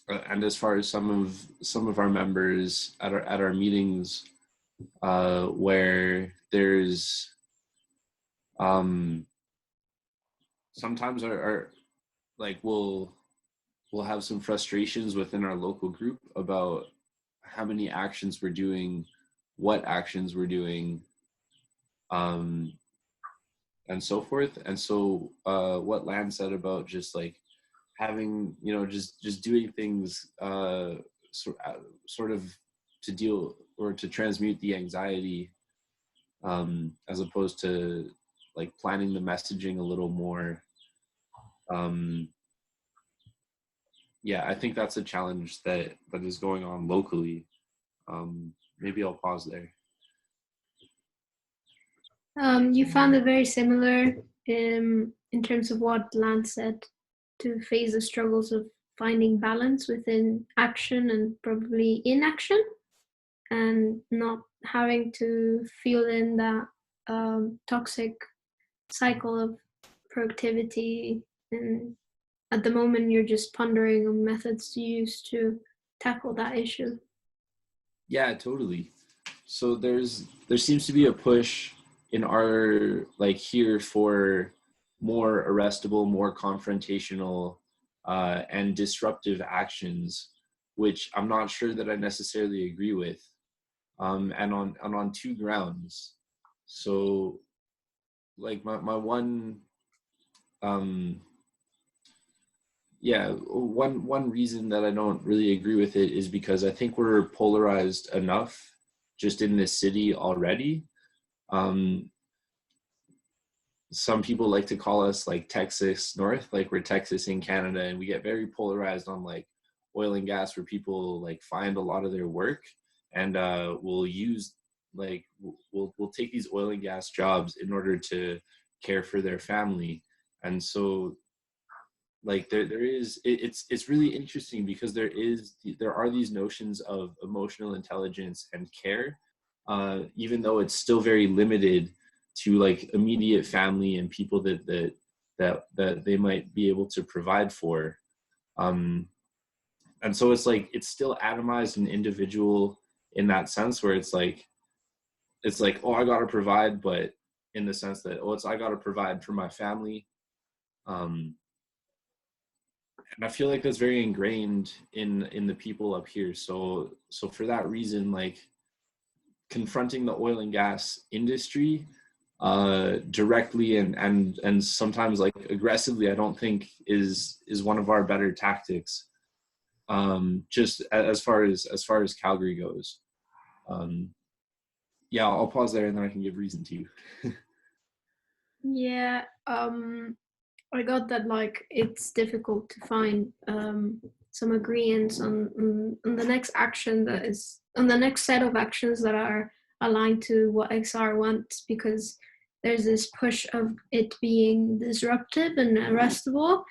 as far as some of our members at our meetings, where there's sometimes our like we'll have some frustrations within our local group about how many actions we're doing, what actions we're doing, and so forth. And so what Lan said about just like having, just doing things sort of to deal or to transmute the anxiety, as opposed to like planning the messaging a little more. Yeah, I think that's a challenge that is going on locally. Maybe I'll pause there. You found it very similar in terms of what Lance said, to face the struggles of finding balance within action and probably inaction, and not having to feel in that toxic cycle of productivity. And at the moment, you're just pondering on methods to use to tackle that issue. Yeah, totally. So there seems to be a push in our here for more arrestable, more confrontational, and disruptive actions, which I'm not sure that I necessarily agree with, and on two grounds. So like my one one reason that I don't really agree with it is because I think we're polarized enough just in this city already. Some people like to call us like Texas North, like we're Texas in Canada, and we get very polarized on like oil and gas, where people like find a lot of their work, and will use we'll take these oil and gas jobs in order to care for their family. And so like it's really interesting because there are these notions of emotional intelligence and care, even though it's still very limited to like immediate family and people that they might be able to provide for. And so it's like it's still atomized and individual in that sense, where it's like oh, I gotta provide, but in the sense that I gotta provide for my family. And I feel like that's very ingrained in the people up here. So for that reason, like confronting the oil and gas industry directly and sometimes like aggressively, I don't think is one of our better tactics. Just as far as Calgary goes. Yeah, I'll pause there and then I can give reason to you. Yeah, I got that. Like, it's difficult to find some agreements on the next action that is on the next set of actions that are aligned to what XR wants, because there's this push of it being disruptive and arrestable,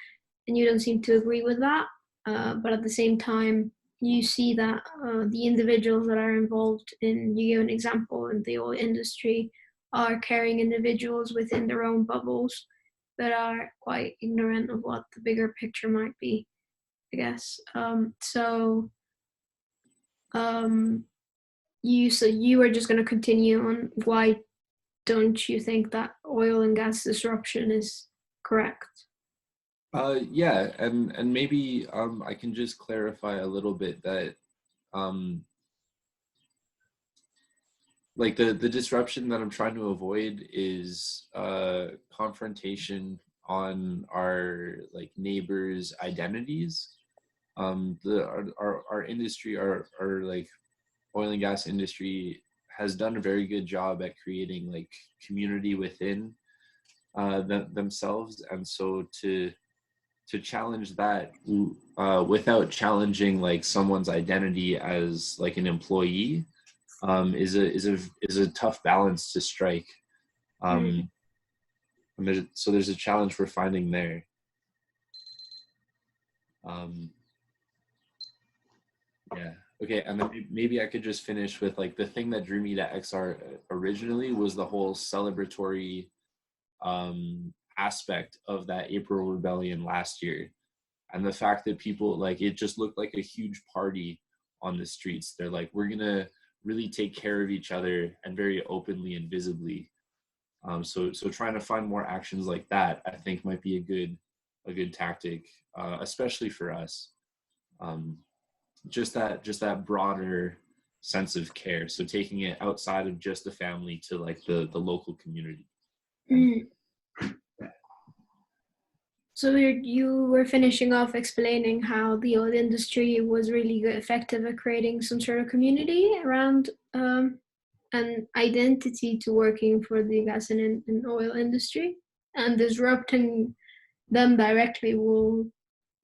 and you don't seem to agree with that. But at the same time, you see that the individuals that are involved in, you give an example, in the oil industry, are caring individuals within their own bubbles that are quite ignorant of what the bigger picture might be, I guess. You were just going to continue on. Why don't you think that oil and gas disruption is correct? Yeah, and maybe I can just clarify a little bit that like the disruption that I'm trying to avoid is confrontation on our like neighbors' identities. Our industry, our like oil and gas industry, has done a very good job at creating like community within themselves, and so to challenge that without challenging like someone's identity as like an employee is a tough balance to strike. And there's a challenge we're finding there. Yeah, Okay, and then maybe I could just finish with like the thing that drew me to XR originally was the whole celebratory aspect of that April Rebellion last year. And the fact that people, like, it just looked like a huge party on the streets. They're like, we're gonna really take care of each other, and very openly and visibly. So trying to find more actions like that, I think, might be a good tactic, especially for us. Just that broader sense of care. So taking it outside of just the family to like the local community. Mm. So you were finishing off explaining how the oil industry was really effective at creating some sort of community around an identity to working for the gas and oil industry, and disrupting them directly will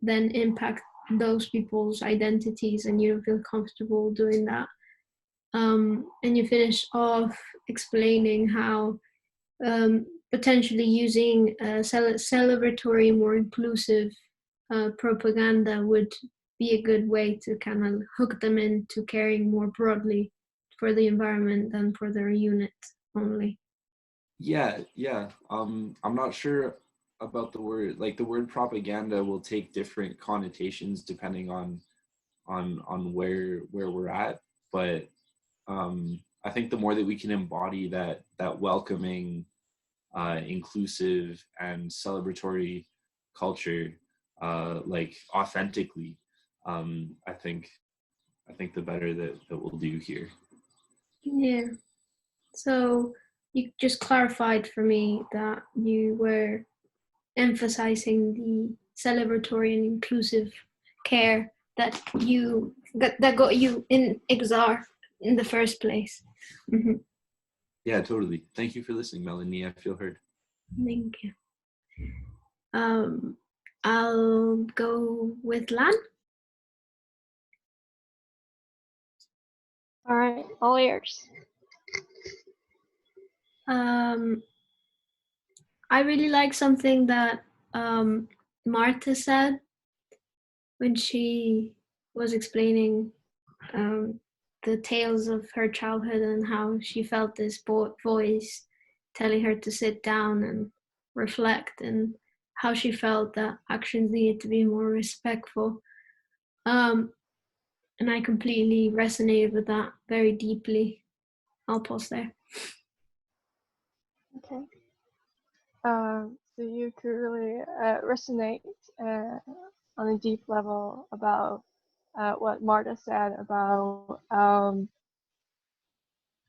then impact those people's identities, and you don't feel comfortable doing that. And you finish off explaining how potentially using celebratory, more inclusive propaganda would be a good way to kind of hook them into caring more broadly for the environment than for their unit only. Yeah. I'm not sure about the word. Like, the word propaganda will take different connotations depending on where we're at. But I think the more that we can embody that welcoming, inclusive, and celebratory culture, like authentically, I think the better that we'll do here. Yeah. So you just clarified for me that you were emphasizing the celebratory and inclusive care that got you in XR in the first place. Mm-hmm. Yeah, totally. Thank you for listening, Melanie. I feel heard. Thank you. I'll go with Lan. All right, all ears. I really like something that Marta said when she was explaining the tales of her childhood and how she felt this voice telling her to sit down and reflect, and how she felt that actions needed to be more respectful. And I completely resonated with that very deeply. I'll pause there. Okay. So you could really resonate on a deep level about what Marta said about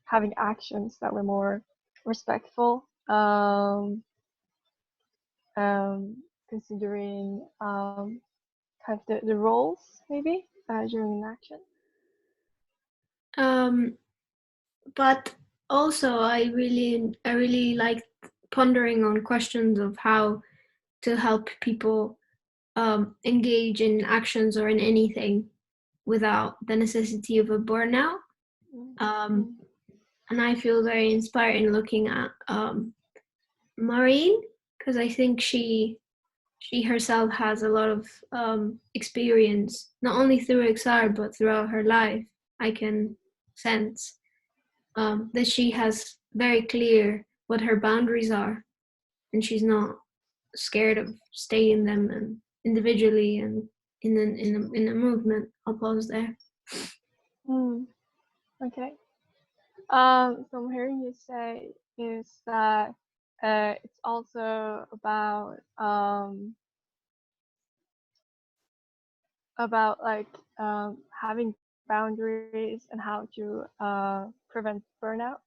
having actions that were more respectful, considering kind of the roles maybe during an action. But also I really like pondering on questions of how to help people engage in actions or in anything without the necessity of a burnout. And I feel very inspired in looking at Maureen, because I think she herself has a lot of experience, not only through XR but throughout her life. I can sense that she has very clear what her boundaries are, and she's not scared of staying them and individually and in a movement. I'll pause there. Okay. So I'm hearing you say is that it's also about like having boundaries and how to prevent burnout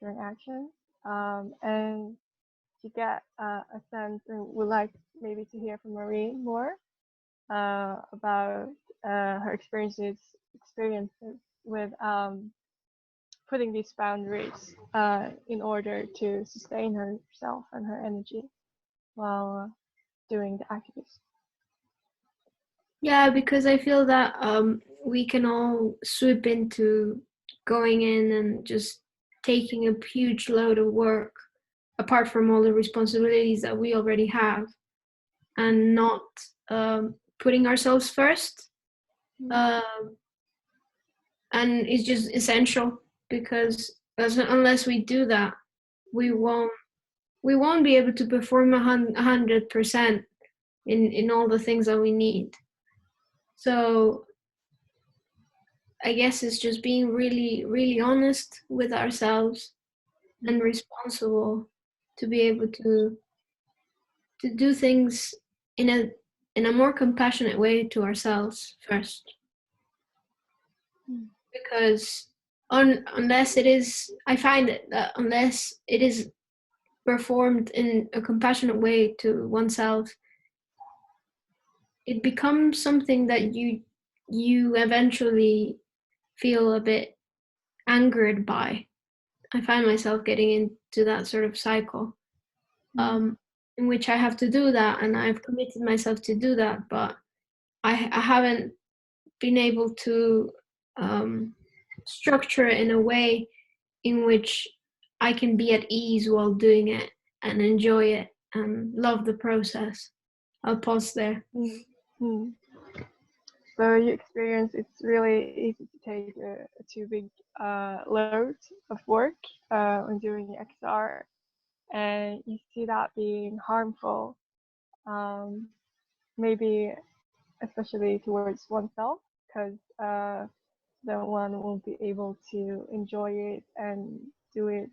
during action, and to get a sense, and would like maybe to hear from Marie more about her experiences with putting these boundaries in order to sustain herself and her energy while doing the activism. Yeah, because I feel that we can all swoop into going in and just taking a huge load of work apart from all the responsibilities that we already have, and not putting ourselves first. and it's just essential, because unless we do that, we won't be able to perform 100% in all the things that we need. So I guess it's just being really, really honest with ourselves and responsible to be able to do things in a more compassionate way to ourselves first. Because unless it is, I find it that unless it is performed in a compassionate way to oneself, it becomes something that you eventually feel a bit angered by. I find myself getting into that sort of cycle, in which I have to do that, and I've committed myself to do that, but I haven't been able to structure it in a way in which I can be at ease while doing it and enjoy it and love the process. I'll pause there. Mm-hmm. So you experience it's really easy to take a too big load of work when doing XR, and you see that being harmful, maybe especially towards oneself, because then one won't be able to enjoy it and do it,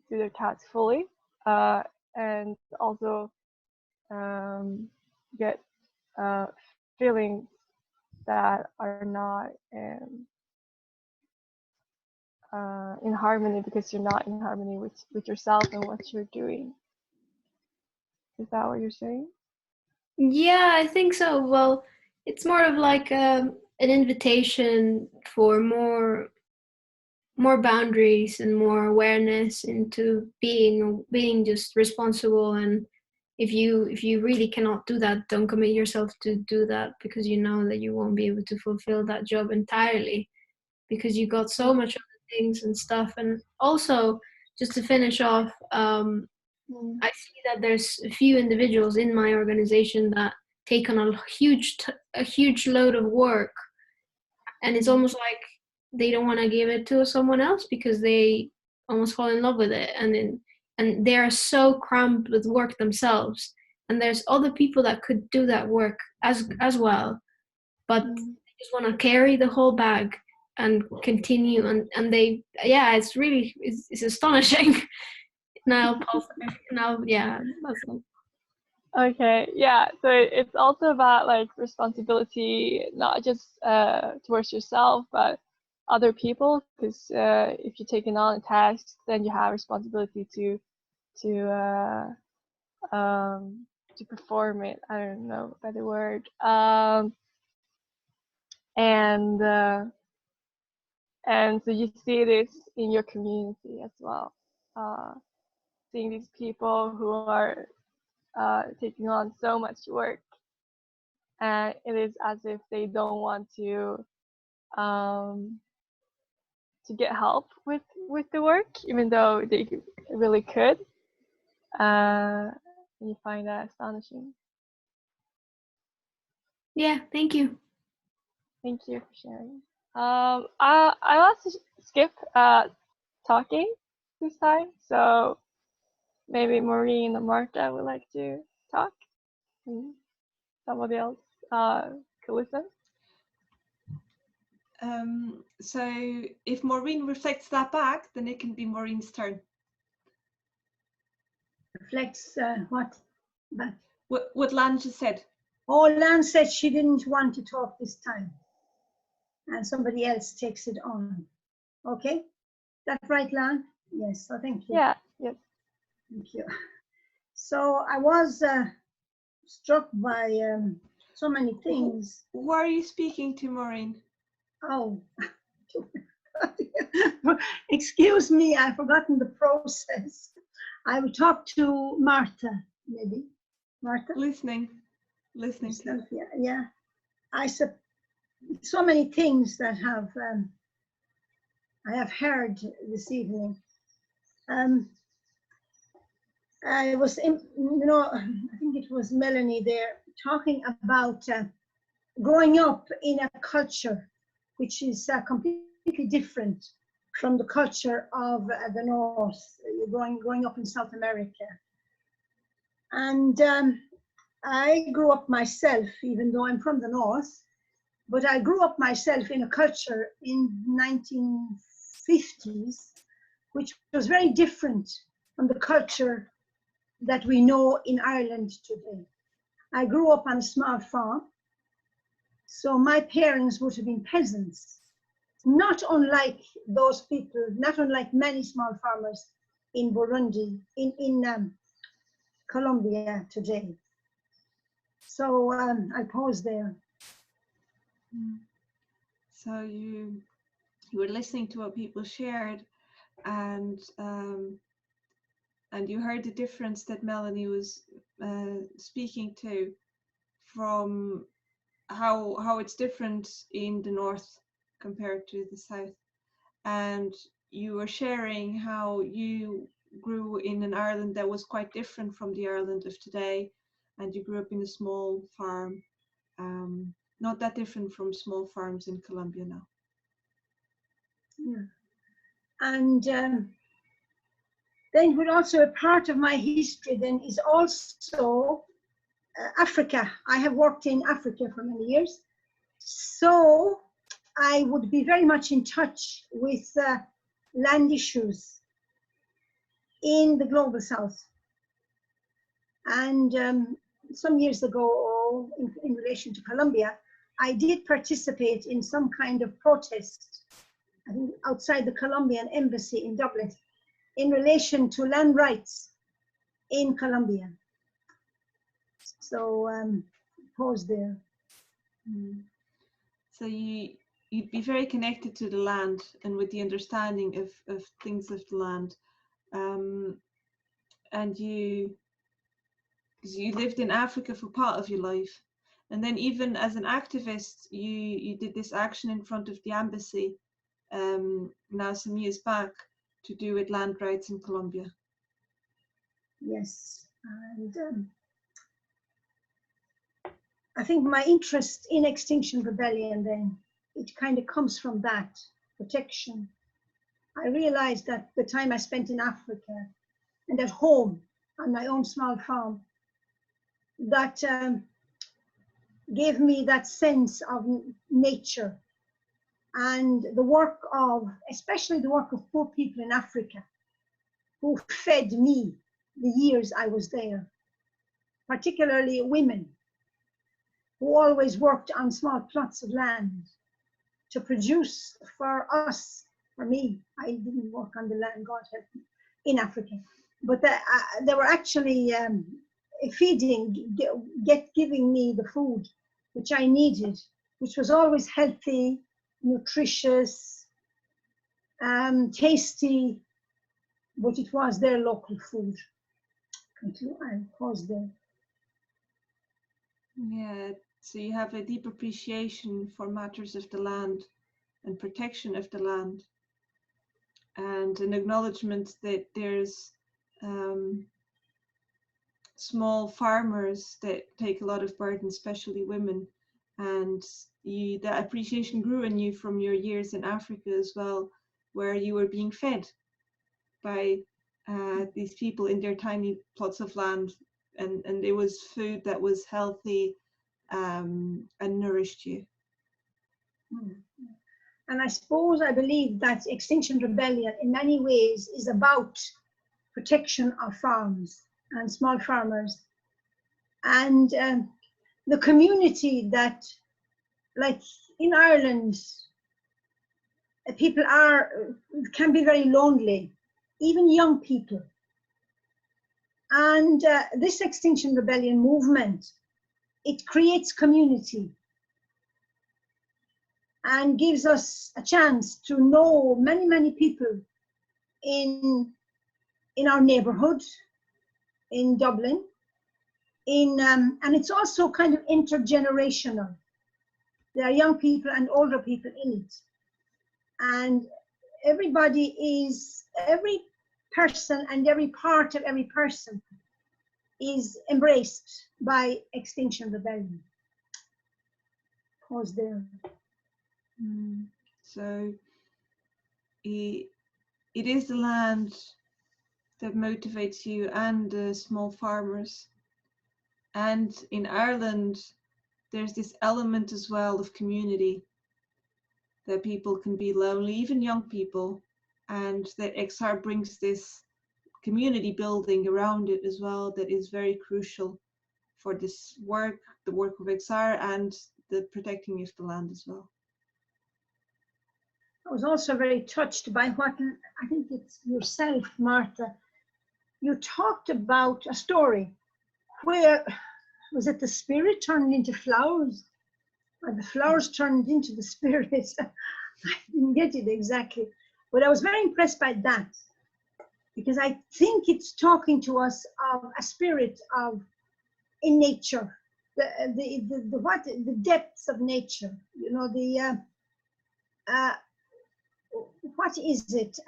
do the task fully, and also get feelings that are not in harmony, because you're not in harmony with yourself and what you're doing. Is that what you're saying? Yeah, I think so. Well, it's more of like an invitation for more boundaries and more awareness into being just responsible. And if you really cannot do that, don't commit yourself to do that, because you know that you won't be able to fulfill that job entirely, because you got so much other things and stuff. And also, just to finish off, I see that there's a few individuals in my organization that take on a huge load of work, and it's almost like they don't want to give it to someone else because they almost fall in love with it, and they are so cramped with work themselves. And there's other people that could do that work as well, but they just want to carry the whole bag and continue, and they, yeah, it's astonishing. Now, yeah, that's all. Okay, yeah, so it's also about like responsibility, not just towards yourself, but other people, because if you're taking on a task, then you have responsibility to perform it. I don't know a better word. And so you see this in your community as well, seeing these people who are taking on so much work, and it is as if they don't want to get help with the work, even though they really could. You find that astonishing. Yeah, thank you. Thank you for sharing. I want to skip talking this time, so maybe Maureen or Marta would like to talk, and somebody else could listen. So if Maureen reflects that back, then it can be Maureen's turn. Reflects what? Back. What Lan just said. Oh, Lan said she didn't want to talk this time, and somebody else takes it on. Okay, that's right, Lan? Yes, so thank you. Yeah, yes. Thank you. So I was struck by so many things. Who are you speaking to, Maureen? Oh, excuse me, I've forgotten the process. I will talk to Marta, maybe. Marta? Listening. Yourself, yeah. So many things that I have heard this evening. I was, I think it was Melanie there talking about growing up in a culture which is completely different from the culture of the North, growing up in South America. And I grew up myself, even though I'm from the North, but I grew up myself in a culture in 1950s, which was very different from the culture that we know in Ireland today. I grew up on a small farm, so my parents would have been peasants, not unlike those people, not unlike many small farmers in Burundi, in Colombia today. So I pause there. So you were listening to what people shared, and you heard the difference that Melanie was speaking to, from how it's different in the North compared to the South, and you were sharing how you grew in an Ireland that was quite different from the Ireland of today, and you grew up in a small farm, not that different from small farms in Colombia now. Yeah. And then, what also a part of my history then is also Africa. I have worked in Africa for many years, so I would be very much in touch with land issues in the global South. And some years ago, in relation to Colombia, I did participate in some kind of protest, I think outside the Colombian embassy in Dublin, in relation to land rights in Colombia. So pause there. So you'd be very connected to the land and with the understanding of things of the land, and you lived in Africa for part of your life, and then even as an activist, you did this action in front of the embassy now some years back to do with land rights in Colombia. Yes, and I think my interest in Extinction Rebellion then, it kind of comes from that protection. I realized that the time I spent in Africa and at home on my own small farm, that gave me that sense of nature and the work of, especially the work of poor people in Africa who fed me the years I was there, particularly women who always worked on small plots of land to produce for us, for me. I didn't work on the land, God help me, in Africa, but they were actually feeding, giving me the food which I needed, which was always healthy, nutritious, tasty, but it was their local food. I pause there. Yeah, so you have a deep appreciation for matters of the land and protection of the land, and an acknowledgement that there's small farmers that take a lot of burden, especially women, and that appreciation grew in you from your years in Africa as well, where you were being fed by these people in their tiny plots of land, and it was food that was healthy and nourished you. And I believe that Extinction Rebellion in many ways is about protection of farms and small farmers, and the community that, like in Ireland, people can be very lonely, even young people. And this Extinction Rebellion movement, it creates community and gives us a chance to know many, many people in our neighborhood, in Dublin, and it's also kind of intergenerational. There are young people and older people in it. And every person and every part of every person is embraced by Extinction Rebellion. cause there. So it is the land that motivates you and the small farmers. And in Ireland, there's this element as well of community, that people can be lonely, even young people, and that XR brings this community building around it as well that is very crucial for this work, the work of XR and the protecting of the land as well. I was also very touched by what, I think it's yourself, Marta, you talked about a story where, was it the spirit turned into flowers? Or the flowers turned into the spirit? I didn't get it exactly, but I was very impressed by that, because I think it's talking to us of a spirit of in nature, the depths of nature. You know, what is it?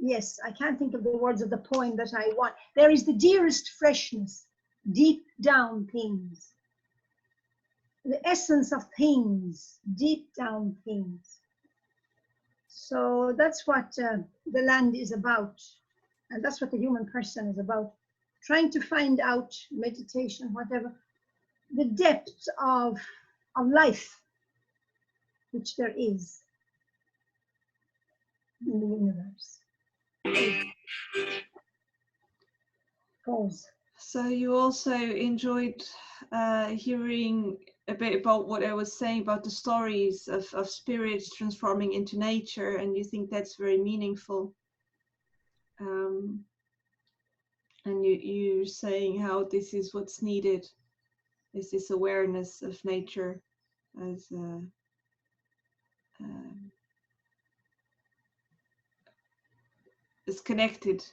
Yes, I can't think of the words of the poem that I want. There is the dearest freshness, deep down things. The essence of things, deep down things. So that's what the land is about. And that's what the human person is about. Trying to find out, meditation, whatever, the depth of life, which there is in the universe. Pause. So you also enjoyed hearing a bit about what I was saying about the stories of spirits transforming into nature, and you think that's very meaningful. And you're saying how this is what's needed, is this awareness of nature as is connected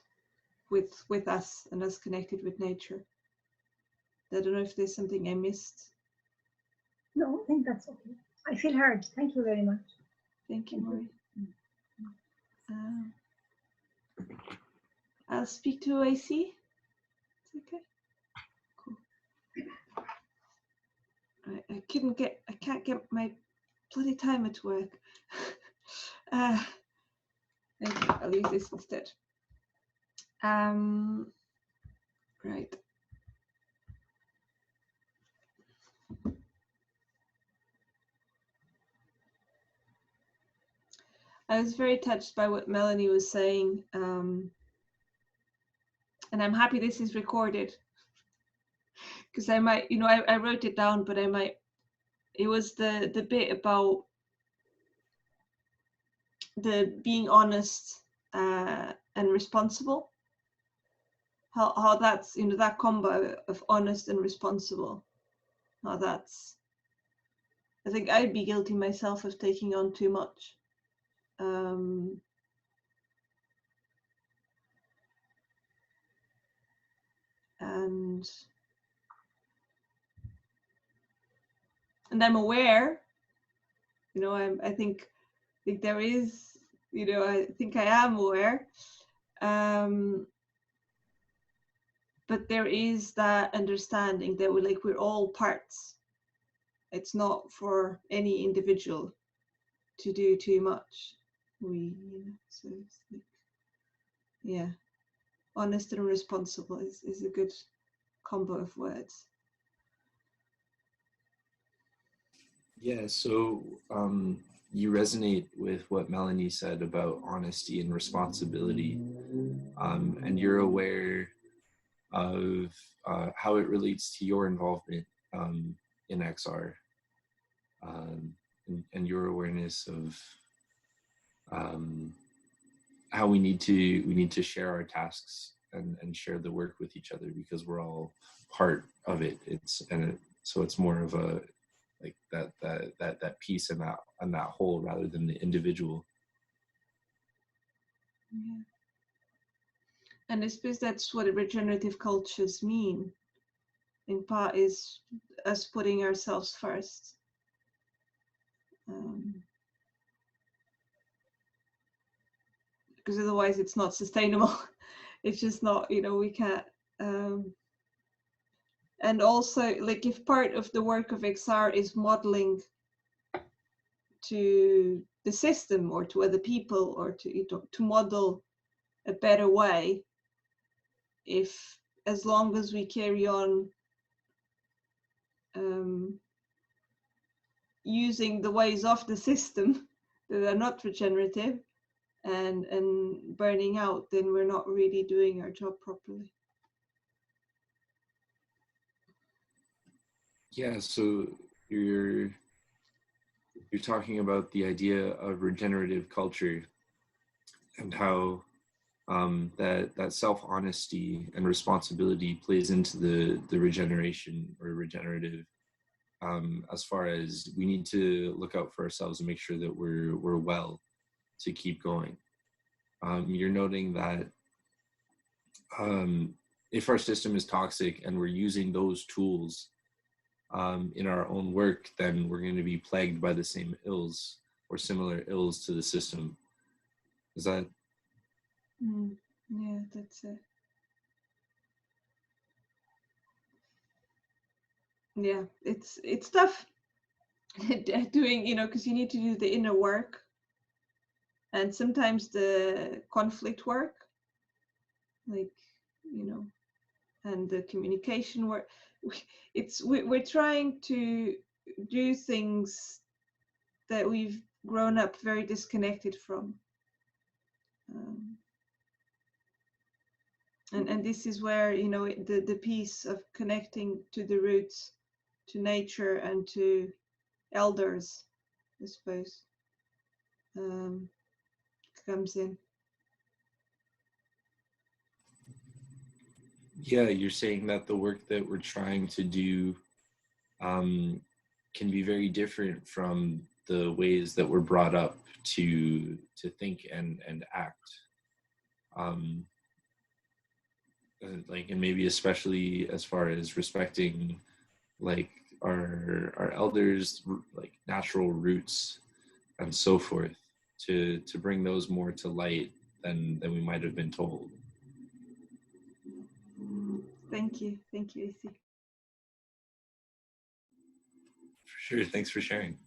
with us and us connected with nature. I don't know if there's something I missed. No, I think that's okay. I feel heard. Thank you very much. Thank you, Maureen. I'll speak to OAC. It's okay. Cool. I can't get my bloody timer to work. Okay, I'll use this instead. Right. I was very touched by what Melanie was saying, and I'm happy this is recorded, because I might, you know, I wrote it down, but I might, it was the bit about the being honest and responsible, how that's, you know, that combo of honest and responsible, how that's, I think I'd be guilty myself of taking on too much. And I'm aware, you know, I think there is, you know, I think I am aware, but there is that understanding that we're all parts. It's not for any individual to do too much. You know, so it's like, yeah, honest and responsible is a good combo of words. Yeah, so you resonate with what Melanie said about honesty and responsibility, and you're aware of how it relates to your involvement in XR, and your awareness of how we need to share our tasks and share the work with each other, because we're all part of it. So it's more of a like that piece and that whole rather than the individual. Yeah. And I suppose that's what regenerative cultures mean, in part, is us putting ourselves first. Because otherwise it's not sustainable. It's just not, you know, we can't, And also, like, if part of the work of XR is modeling to the system or to other people, or to model a better way, if as long as we carry on using the ways of the system that are not regenerative and burning out, then we're not really doing our job properly. Yeah, so you're talking about the idea of regenerative culture and how that self-honesty and responsibility plays into the regeneration or regenerative, as far as we need to look out for ourselves and make sure that we're well to keep going. You're noting that if our system is toxic and we're using those tools in our own work, then we're going to be plagued by the same ills or similar ills to the system. Is that? Yeah, that's it. Yeah, it's tough doing, because you need to do the inner work and sometimes the conflict work, like, and the communication work. We're trying to do things that we've grown up very disconnected from. And this is where, the piece of connecting to the roots, to nature and to elders, I suppose, comes in. Yeah, you're saying that the work that we're trying to do can be very different from the ways that we're brought up to think and act. Like, and maybe especially as far as respecting, like, our elders, like natural roots and so forth, to bring those more to light than we might have been told. Thank you, Issy. For sure, thanks for sharing.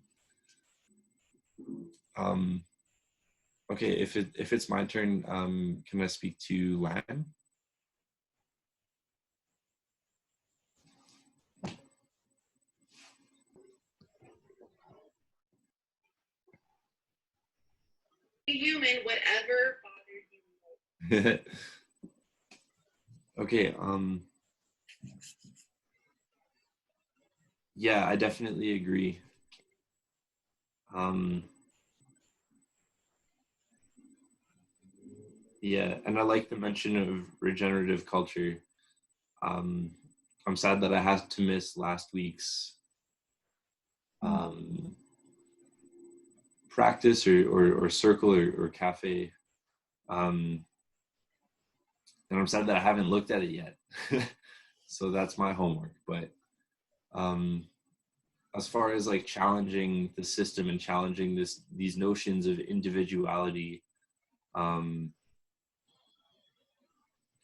Okay, if it's my turn, can I speak to Lan? Human, whatever bothers you. Okay, yeah, I definitely agree. Yeah, and I like the mention of regenerative culture. I'm sad that I had to miss last week's practice or circle or cafe. And I'm sad that I haven't looked at it yet. So that's my homework. But as far as like challenging the system and challenging these notions of individuality, and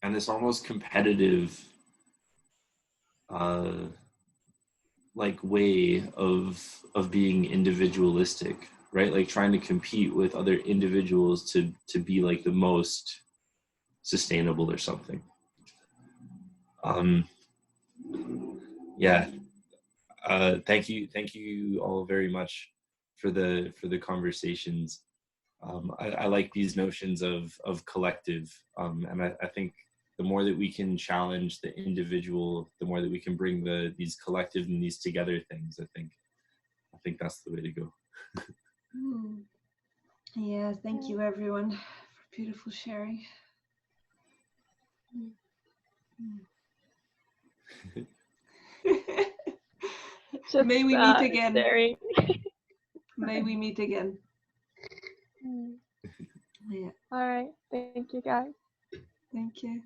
this almost competitive like way of being individualistic, right? Like trying to compete with other individuals to be like the most sustainable or something. Yeah. Thank you all very much for the conversations. I like these notions of collective, and I think the more that we can challenge the individual, the more that we can bring these collective and these together things. I think that's the way to go. Yeah, thank you everyone for beautiful sharing. May we meet again. May we meet again. Yeah. All right. Thank you, guys. Thank you.